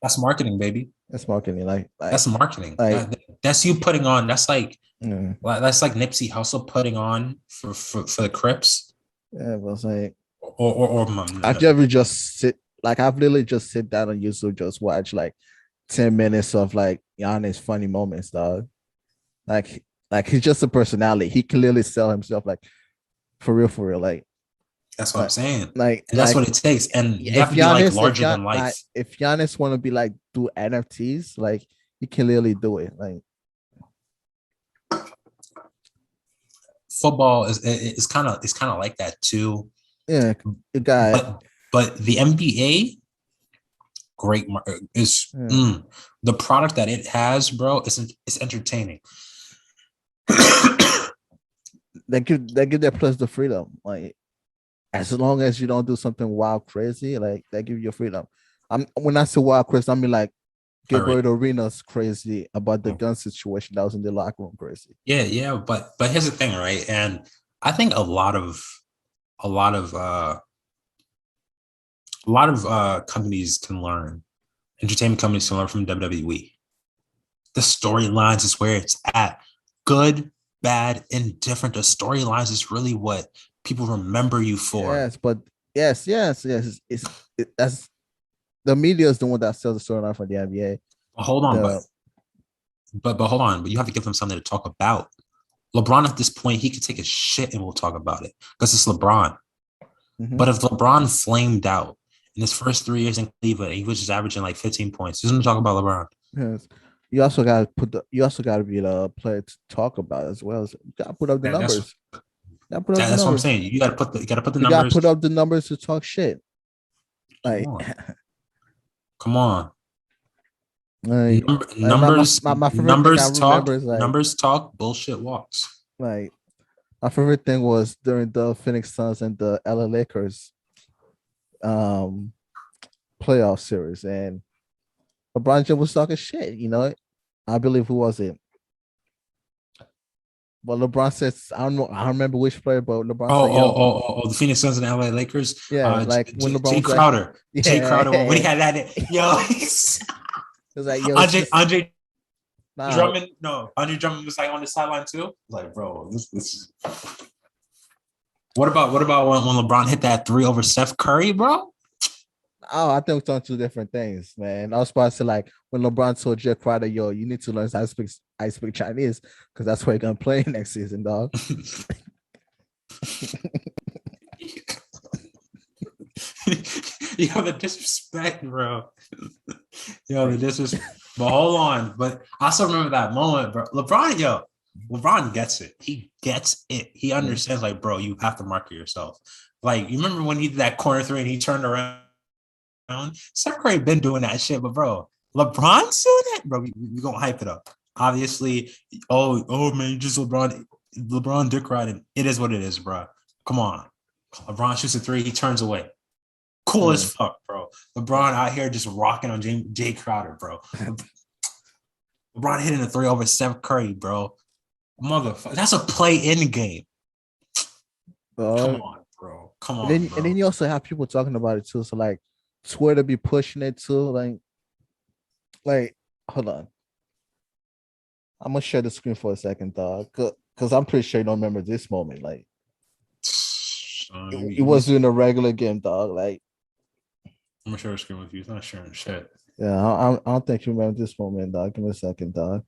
that's marketing, baby. it's marketing. That's marketing. Like, That's you putting on. mm, That's like Nipsey Hussle putting on for the Crips. yeah, but it's like Or I've never just sit like I've literally just sit down on YouTube just watch like 10 minutes of like Giannis funny moments, dog. Like he's just a personality. He clearly sell himself like for real. that's what I'm saying. Like And that's what it takes. And you have if to be like Giannis, larger than life. if Giannis want to be like do NFTs, like he can literally do it. Like Football is kind of like that too. yeah, you got But the NBA great is the product that it has, bro. It's entertaining. they give their players the freedom. Like as long as you don't do something wild crazy, like they give you freedom. When I say wild crazy, I mean like Gilbert Arenas crazy about the gun situation that was in the locker room crazy. Yeah, but here's the thing, right? And I think a lot of companies can learn, entertainment companies can learn from WWE. The storylines is where it's at. Good, bad, indifferent. The storylines is really what people remember you for. Yes, but yes. That's the media is the one that sells the storyline for the NBA. But hold on, but hold on. But you have to give them something to talk about. LeBron at this point, he could take a shit and we'll talk about it because it's LeBron. Mm-hmm. But if LeBron flamed out in his first 3 years in Cleveland, he was just averaging like 15 points. He's going to talk about LeBron. Yes. You also got to be the player to talk about as well. So you got to put up the numbers. That's what I'm saying. You got to put the numbers. You got to put up the numbers to talk shit. Like, come on. Like, numbers talk. Is like, numbers talk. Bullshit walks. Like my favorite thing was during the Phoenix Suns and the LA Lakers playoff series, and LeBron James was talking shit. You know, I believe who was it? But LeBron says I don't remember which player, but LeBron said, the Phoenix Suns and LA Lakers. Yeah, like when LeBron Jay Crowder. Like, Jay Crowder when he had that. Yo, it was like Andre Drummond. No, Andre Drummond was like on the sideline too. Like, bro, this. What about when LeBron hit that 3 over Steph Curry, bro? Oh, I think we're talking 2 different things, man. I was supposed to like when LeBron told Jay Crowder, "Yo, you need to learn how to speak Chinese because that's where you're gonna play next season, dog." You have the disrespect, bro. Yo, the disrespect. But hold on. But I also remember that moment, bro. LeBron, LeBron gets it. He gets it. He understands, like, bro, you have to market yourself. Like, you remember when he did that corner three and he turned around? Steph Curry been doing that shit, but bro, LeBron's doing that, bro. We gonna hype it up. Obviously, oh man, just LeBron dick riding. It is what it is, bro. Come on. LeBron shoots a three, he turns away. Cool as fuck, bro. LeBron out here just rocking on Jay Crowder, bro. LeBron hitting a three over Steph Curry, bro. Motherfucker, that's a play in game. Come on, bro. Come on, and then you also have people talking about it too. So like Twitter be pushing it too. Like hold on. I'm gonna share the screen for a second, dog. Cause I'm pretty sure you don't remember this moment. Like it was in a regular game, dog. Like I'm gonna share the screen with you. It's not sharing shit. Yeah, I don't think you remember this moment, dog. Give me a second, dog.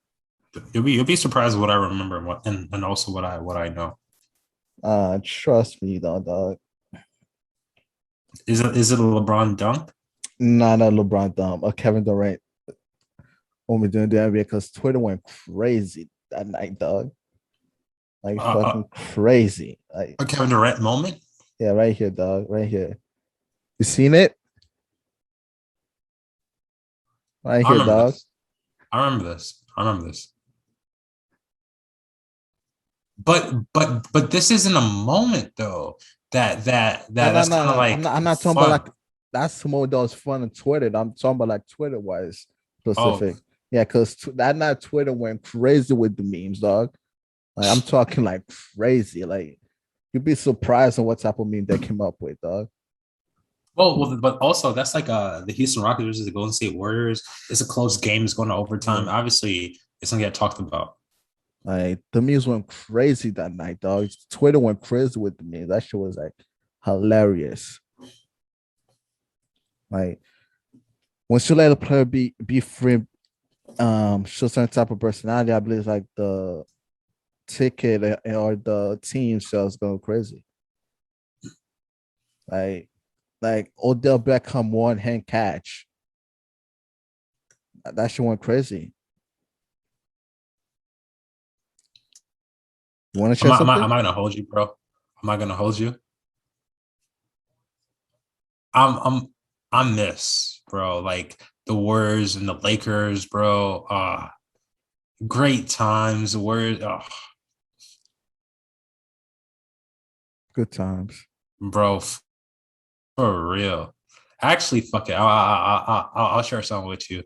You'll be surprised what I remember and also what I know. Trust me, dog. Is it a LeBron dunk? Not a LeBron dunk. A Kevin Durant. When we doing the NBA, because Twitter went crazy that night, dog. Like fucking crazy. Like a Kevin Durant moment. Yeah, right here, dog. Right here. You seen it? Right here, dog. I remember this. But this isn't a moment though. That's kind of like I'm not talking about like that's the moment that was fun on Twitter. I'm talking about like Twitter wise specific. Oh. Yeah, because that night Twitter went crazy with the memes, dog. Like I'm talking like crazy. Like you'd be surprised on what type of meme they came up with, dog. Well, but also that's like the Houston Rockets versus the Golden State Warriors. It's a close game. It's going to overtime. Yeah. Obviously, it's gonna get talked about. Like the memes went crazy that night, dog. Twitter went crazy with the memes. That shit was like hilarious. Like once you let a player be free, show certain type of personality, I believe it's like the ticket or the team sales go crazy. Like Odell Beckham one hand catch. That shit went crazy. You want to share something? Am I gonna hold you, bro? Am I gonna hold you? I'm this, bro. Like the Warriors and the Lakers, bro. Great times. The Warriors. Good times, bro. For real. Actually, fuck it. I'll share something with you.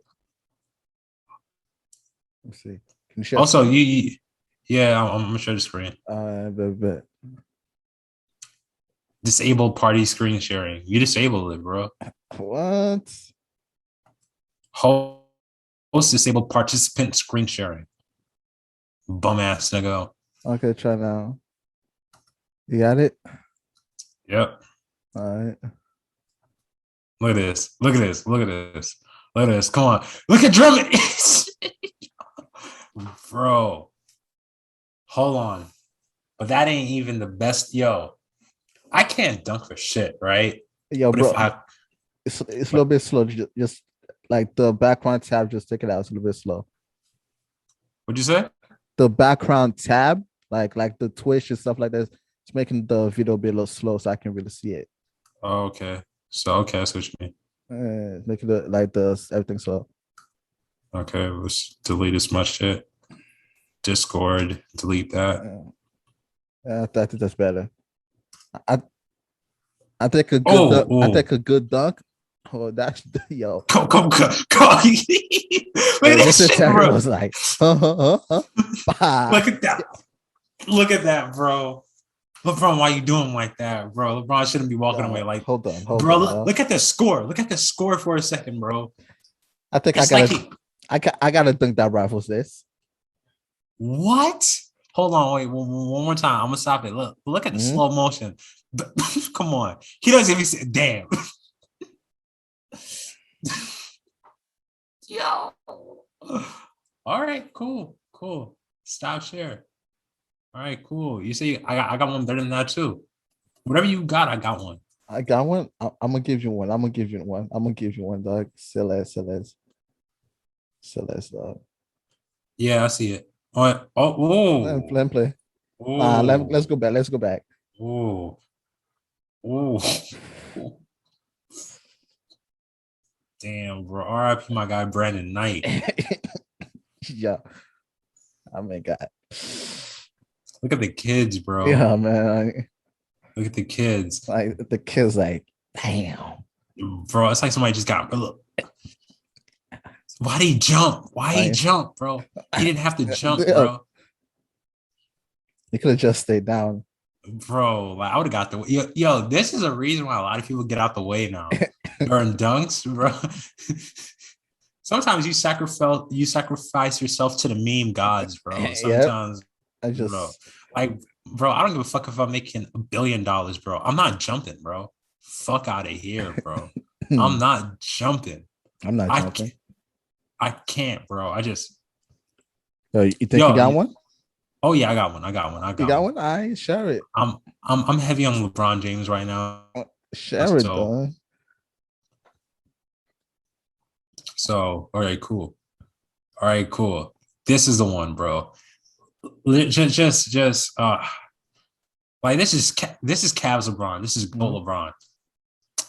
Let's see. Can you share also, yeah, I'm gonna share the screen. Bet. Disable party screen sharing. You disabled it, bro. What? Host disabled participant screen sharing. Bum ass nigga. Okay, try now. You got it? Yep. All right. Look at this. Look at this. Look at this. Look at this. Come on. Look at Drummond. Bro. Hold on. But that ain't even the best. Yo, I can't dunk for shit, right? Yo, but bro. It's a little bit slow. Just like the background tab, just take it out. It's a little bit slow. What'd you say? The background tab, like the Twitch and stuff like that, it's making the video be a little slow, so I can really see it. Oh, okay. So okay, that's what you mean. Making it like everything slow. Okay, let's delete as much shit. Discord, delete that. I think that's better. I think a good I think a good dunk. Oh, that's yo. Come. Look at that shit, bro. Was like, Look at that. Look at that, bro. LeBron, why you doing like that, bro? LeBron shouldn't be walking away like. Hold on, look at the score. Look at the score for a second, bro. I think I gotta dunk that rifles this. What? Hold on, wait, one more time. I'm gonna stop it. Look at the slow motion. Come on, he doesn't even say, damn. Yo. All right, cool. Stop share. All right, cool. You see, I got one better than that too. Whatever you got, I got one. I got one. I'm gonna give you one. I'm gonna give you one, dog. Celeste, dog. Yeah, I see it. Oh, Let him play. oh, Let's go back. Let's go back. oh, oh. Damn, bro. R.I.P. my guy Brandon Knight. Yeah. Oh my God. Look at the kids, bro. Yeah, man. Look at the kids, Like the kids, like, damn. bro. It's like somebody just got. Look, why did he jump? Why he Like, jump, bro? He didn't have to jump, yeah, bro. he could have just stayed down. Bro, like I would have got the yo. This is a reason why a lot of people get out the way now during dunks, bro. Sometimes you sacrifice yourself to the meme gods, bro. Yep. Sometimes, I bro, just like, bro, I don't give a fuck if I'm making $1 billion, bro. I'm not jumping, bro. Fuck out of here, bro. I'm not jumping. I'm not I jumping. I can't, bro. I just Yo, you think you yo. got one? Oh yeah, I got one. I got one. I You got got one. one? I share it. I'm heavy on LeBron James right now. Share it, So though. all right, cool. All right, cool. This is the one, bro. Just like this is Cavs LeBron. This is Gold LeBron.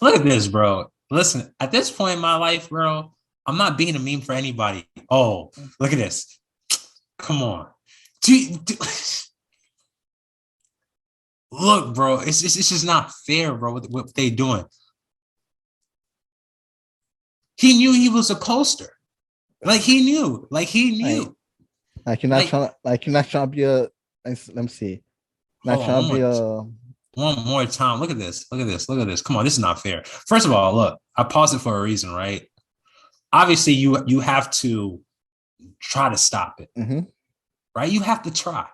Look at this, bro. Listen, at this point in my life, bro, I'm not being a meme for anybody. Oh, look at this. Come on. Look, bro, it's just not fair, bro, what they doing. He knew he was a coaster. Like he knew. Like he knew. Like you're not Like, trying. Like you're not trying to be a. Let me see. Not hold on, trying to be a. one more time. Look at this. Look at this. Look at this. Come on, this is not fair. First of all, look, I paused it for a reason, right? Obviously, you have to try to stop it, right? You have to try.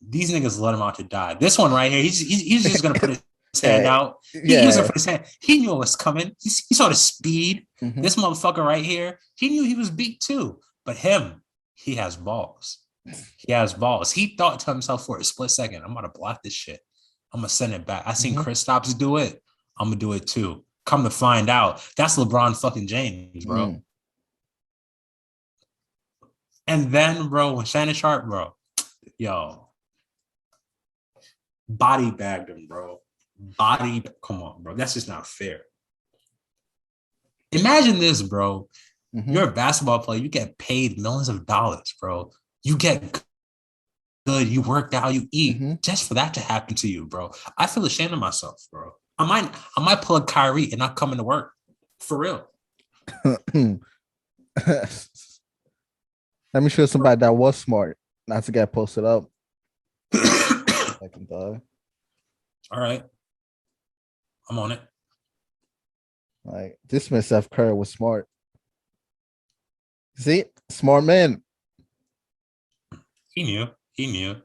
These niggas let him out to die. This one right here, he's just gonna put his hand out. He was gonna put his hand. He knew it was coming. He saw the speed. This motherfucker right here, he knew he was beat too. But him, he has balls. He has balls. He thought to himself for a split second, I'm gonna block this shit. I'm gonna send it back. I seen Kristaps do it. I'm gonna do it too. Come to find out, that's LeBron fucking James, bro. And then, bro, when Shannon Sharp, bro, yo, body bagged him, bro. Come on, bro. That's just not fair. Imagine this, bro. You're a basketball player. You get paid millions of dollars, bro. You get good. You worked out. You eat. Just for that to happen to you, bro. I feel ashamed of myself, bro. I might pull a Kyrie and not come into work. For real. Let me show somebody that was smart not to get posted up. All right. I'm on it. Like this man Steph Curry was smart. See, smart man. He knew.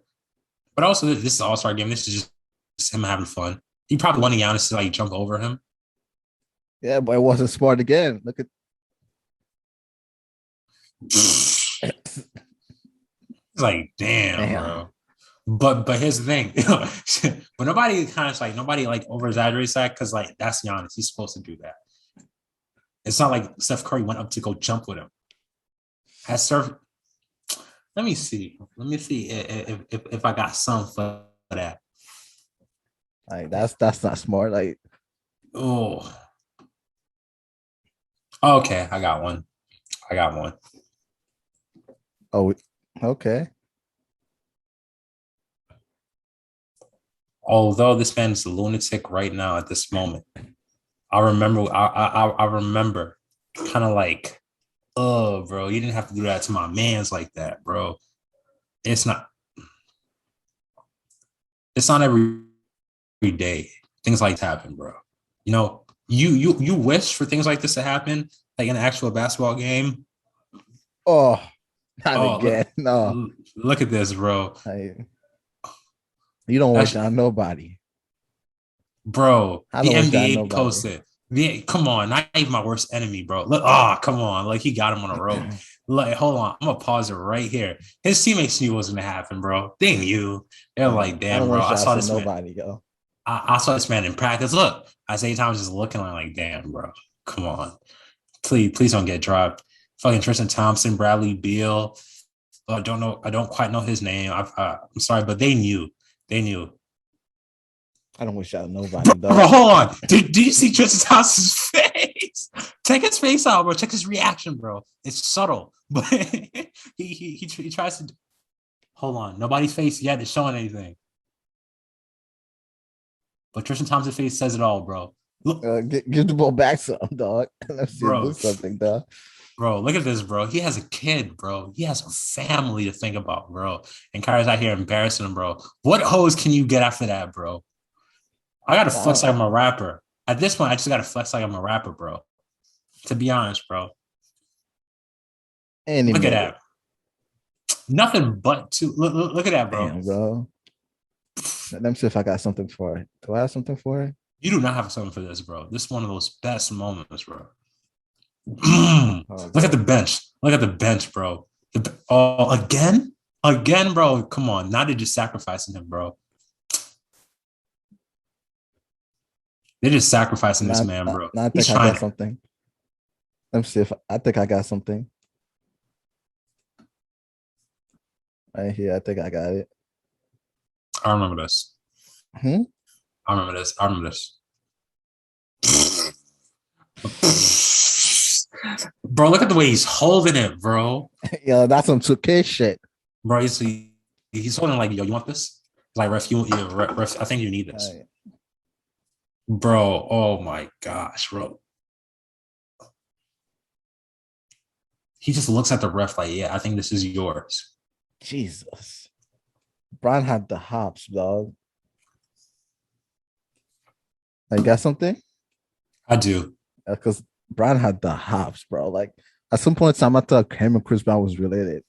But also, this is an all-star game. This is just him having fun. He probably wanted Giannis to like jump over him. Yeah, but it wasn't smart again. Look at. It's like, damn, bro. But here's the thing. But nobody over exaggerates that because like that's Giannis. He's supposed to do that. It's not like Steph Curry went up to go jump with him. Let me see if I got some for that. Like that's not smart. Like, oh, okay, I got one. Oh, okay. Although this man is a lunatic right now at this moment, I remember kind of like, oh, bro, you didn't have to do that to my mans like that, bro. It's not every day things like this happen, bro. You know, you wish for things like this to happen, like in an actual basketball game. Oh, not again. No. Look at this, bro. You don't work on nobody. Bro, the NBA posted. Come on, not even my worst enemy, bro. Look, come on. Like he got him on a rope. Like, hold on. I'm gonna pause it right here. His teammates knew what was gonna happen, bro. They knew. They're like, damn, bro. I saw this man. I saw this man in practice. Look, Isaiah Thomas is looking like, damn, bro. Come on. Please don't get dropped. Fucking Tristan Thompson, Bradley Beal. I don't know. I don't quite know his name. I'm sorry, but they knew. They knew. I don't wish out nobody, Bro, dog. hold on. Did you see Tristan Thompson's face? Check his face out, bro. Check his reaction, bro. It's subtle, but he tries to. Hold on. Nobody's face yet is showing anything. But Tristan Thompson's face says it all, bro. Look, Give the ball back some, dog. Let's see bro. do something, dog. Bro, look at this, bro. He has a kid, bro. He has a family to think about, bro. And Kyrie's out here embarrassing him, bro. What hose can you get after that, bro? I gotta flex like I'm a rapper. At this point, I just gotta flex like I'm a rapper, bro. To be honest, bro. Look at that. Nothing but two. Look at that, bro. Damn, bro. Let me see if I got something for it. Do I have something for it? You do not have something for this, bro. This is one of those best moments, bro. Look at the bench. Look at the bench, bro. Again? Again, bro. Come on. Now they're just sacrificing him, bro. They're just sacrificing this man, bro. I think I got something. Let me see if I think I got something. Right here, I think I got it. I remember this. I remember this. I remember this. Bro, look at the way he's holding it, bro. Yo, that's some 2K shit. Bro, he's holding like, yo, you want this? Like, ref, I think you need this. Right. Bro, oh my gosh, bro. He just looks at the ref like, yeah, I think this is yours. Jesus. Brian had the hops, dog. I got something? I do. Because Brian had the hops, bro. Like, at some point in time, I thought him and Chris Brown was related.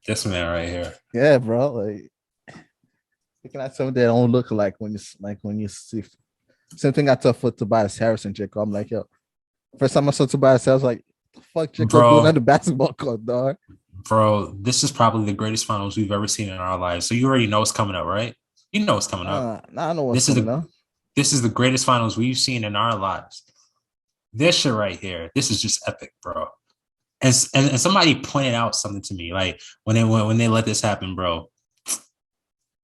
This man right here. Yeah, bro. Like, looking at something that don't look like when you see. Same thing I thought for Tobias Harris and Jacob. I'm like, yo, first time I saw Tobias Harris, like, fuck Jacob doing on the basketball court, dog. Bro, this is probably the greatest finals we've ever seen in our lives. So you already know what's coming up, right? You know what's coming up. I know what's coming up. This is the greatest finals we've seen in our lives. This shit right here, this is just epic, bro. And somebody pointed out something to me, like when they let this happen, bro.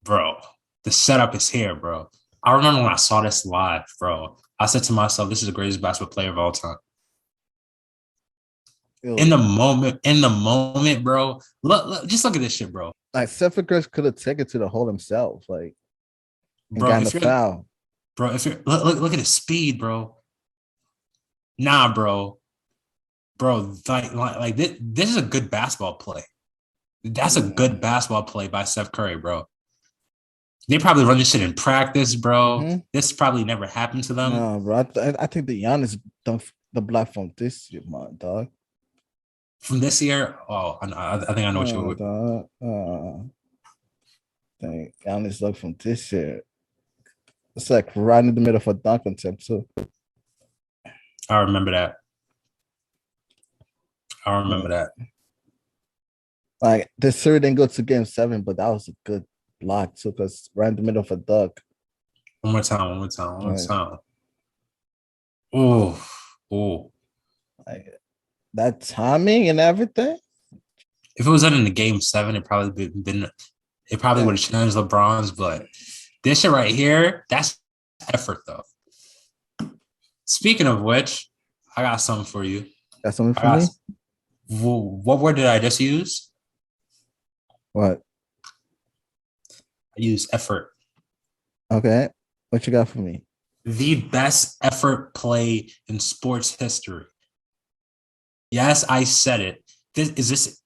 Bro, the setup is here, bro. I remember when I saw this live, bro. I said to myself, this is the greatest basketball player of all time. Ew. In the moment, bro. Just look at this shit, bro. Like Steph Curry could have taken to the hole himself, like, and gotten the foul. Bro, if you're look at his speed, bro. Nah, bro. Bro, like this is a good basketball play. That's a good basketball play by Steph Curry, bro. They probably run this shit in practice, bro. Mm-hmm. This probably never happened to them. No, bro. I think the Giannis done the block from this year, man, dog. From this year? Oh, I think I know what you would. I think Giannis look from this year. It's like right in the middle of a dunk attempt, too. I remember that. Like, this series didn't go to game 7, but that was a good block, too, because right in the middle of a dunk. One more time. Oh. Like, that timing and everything. If it was in the game 7, it probably would have changed LeBron's, but this shit right here, that's effort, though. Speaking of which, I got something for you. Got something for me? What word did I just use? What? I used effort. Okay. What you got for me? The best effort play in sports history. Yes, I said it. Is this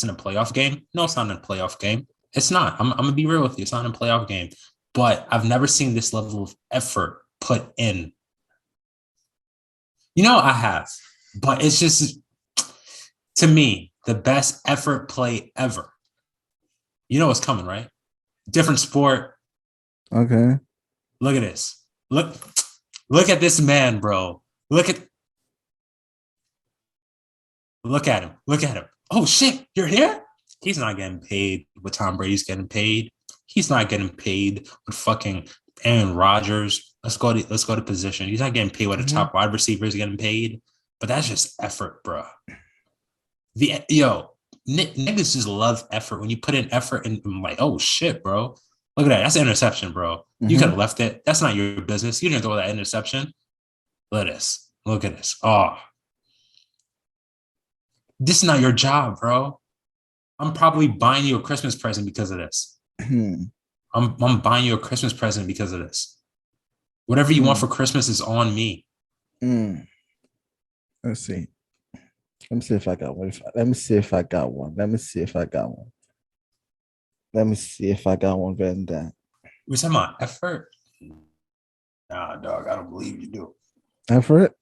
in a playoff game? No, it's not in a playoff game. It's not. I'm going to be real with you. It's not in a playoff game. But I've never seen this level of effort put in. You know, I have. But it's just, to me, the best effort play ever. You know what's coming, right? Different sport. Okay. Look at this. Look at this man, bro. Look at him. Oh, shit. You're here? He's not getting paid what Tom Brady's getting paid. He's not getting paid with fucking Aaron Rodgers. Let's go to position. He's not getting paid what a top wide receiver is getting paid. But that's just effort, bro. niggas just love effort. When you put in effort, and I'm like, oh shit, bro. Look at that. That's an interception, bro. You could have left it. That's not your business. You didn't throw that interception. Look at this. Look at this. Oh, this is not your job, bro. I'm probably buying you a Christmas present because of this. I'm buying you a Christmas present because of this. Whatever you want for Christmas is on me. Let's see. Let me see if I got one. Let me see if I got one. Let me see if I got one. Let me see if I got one better than that. We're talking about effort? Nah, dog, I don't believe you do. Effort?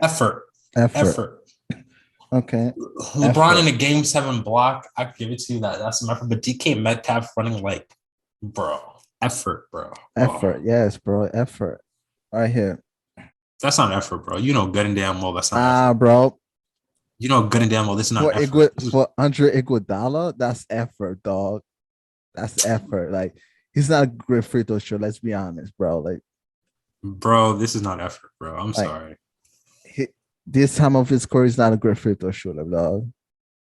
Effort. Okay. LeBron in the Game 7 block, I give it to you. That's some effort. But DK Metcalf running like, bro, effort, bro. Effort, yes, bro. Effort. Right here. That's not effort, bro. You know good and damn well that's not effort. Bro. You know good and damn well this is not effort. For Andre Iguodala, that's effort, dog. That's effort. Like, he's not a great free throw shooter. Let's be honest, bro. Like, bro, this is not effort, bro. I'm sorry. This time of his career, he's not a great free throw shooter, dog.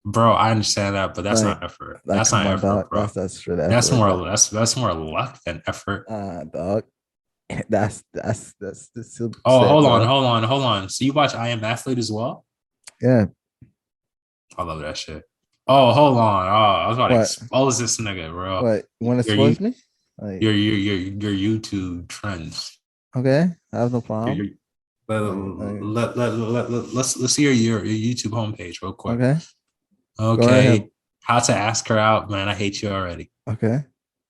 Bro, I understand that, but that's not effort. That's not effort, dog. bro. That's straight effort. That's more luck than effort. Dog. That's still. Oh, hold on. So you watch I Am Athlete as well? Yeah. I love that shit. Oh, hold on. Oh, I was about to expose this nigga, bro. What? You want to expose me? Like, your YouTube trends. Okay, I have no problem. Let's see your YouTube homepage real quick. Okay. How to ask her out, man. I hate you already. Okay.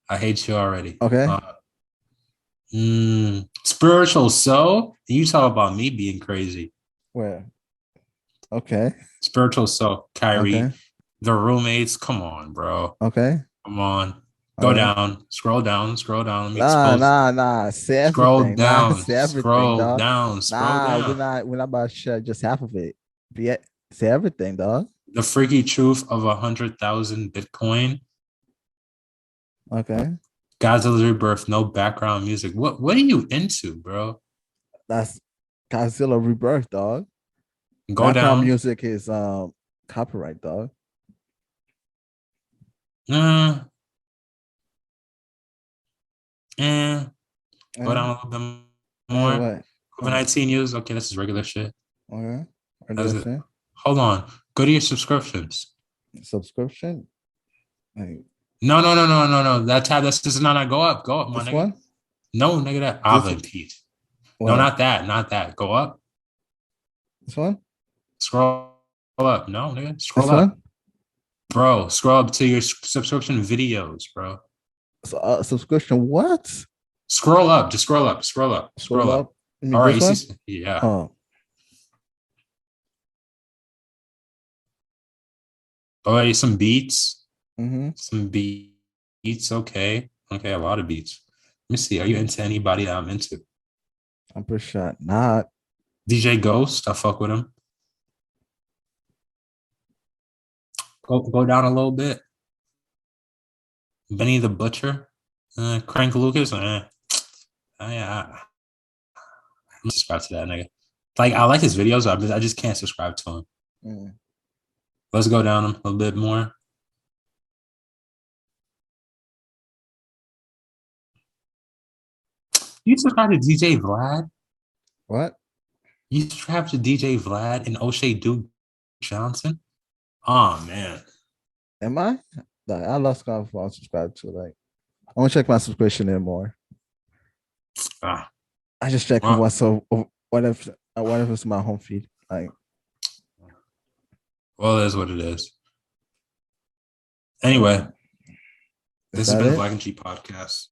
I hate you already. Okay. Spiritual soul. You talk about me being crazy. Where? Okay. Spiritual soul. Kyrie. Okay. The roommates. Come on, bro. Okay. Come on. Go down. Scroll down. Let me nah. Say everything. Scroll down. Say everything, scroll dog. down. We're not about to share just half of it. Say everything, dog. The freaky truth of 100,000 Bitcoin. Okay. Godzilla's Rebirth, no background music. What are you into, bro? That's Godzilla Rebirth, dog. Go background down. Music is copyright, dog. Go down a little bit more. COVID-19 news. Okay, this is regular shit. Okay. Hold on. Go to your subscriptions. Subscription? No. That tab. That's just not. Go up, my this nigga. One? No, nigga. That Ava Pete. No, not that. Go up. This one? Scroll up. No, nigga. Scroll up. One? Bro, scroll up to your subscription videos, bro. So, subscription what? Scroll up. Just scroll up. Scroll up. All right. You see, yeah. Oh. All right. Some beats. Mm-hmm. Some beats. Okay. A lot of beats. Let me see. Are you into anybody that I'm into? I'm pretty sure not. DJ Ghost. I fuck with him. Go down a little bit. Benny the Butcher. Crank Lucas. I'm subscribe to that nigga. Like, I like his videos. I just can't subscribe to him. Let's go down a little bit more. You subscribe to DJ Vlad? What? You subscribe to DJ Vlad and O'Shea Duke Johnson? Oh, man. Am I? Like, I lost confidence. I subscribe to. Like, I want to check my subscription anymore. I just check what's whatever's my home feed. Like, well, it is what it is. Anyway, this has been the Black&G podcast.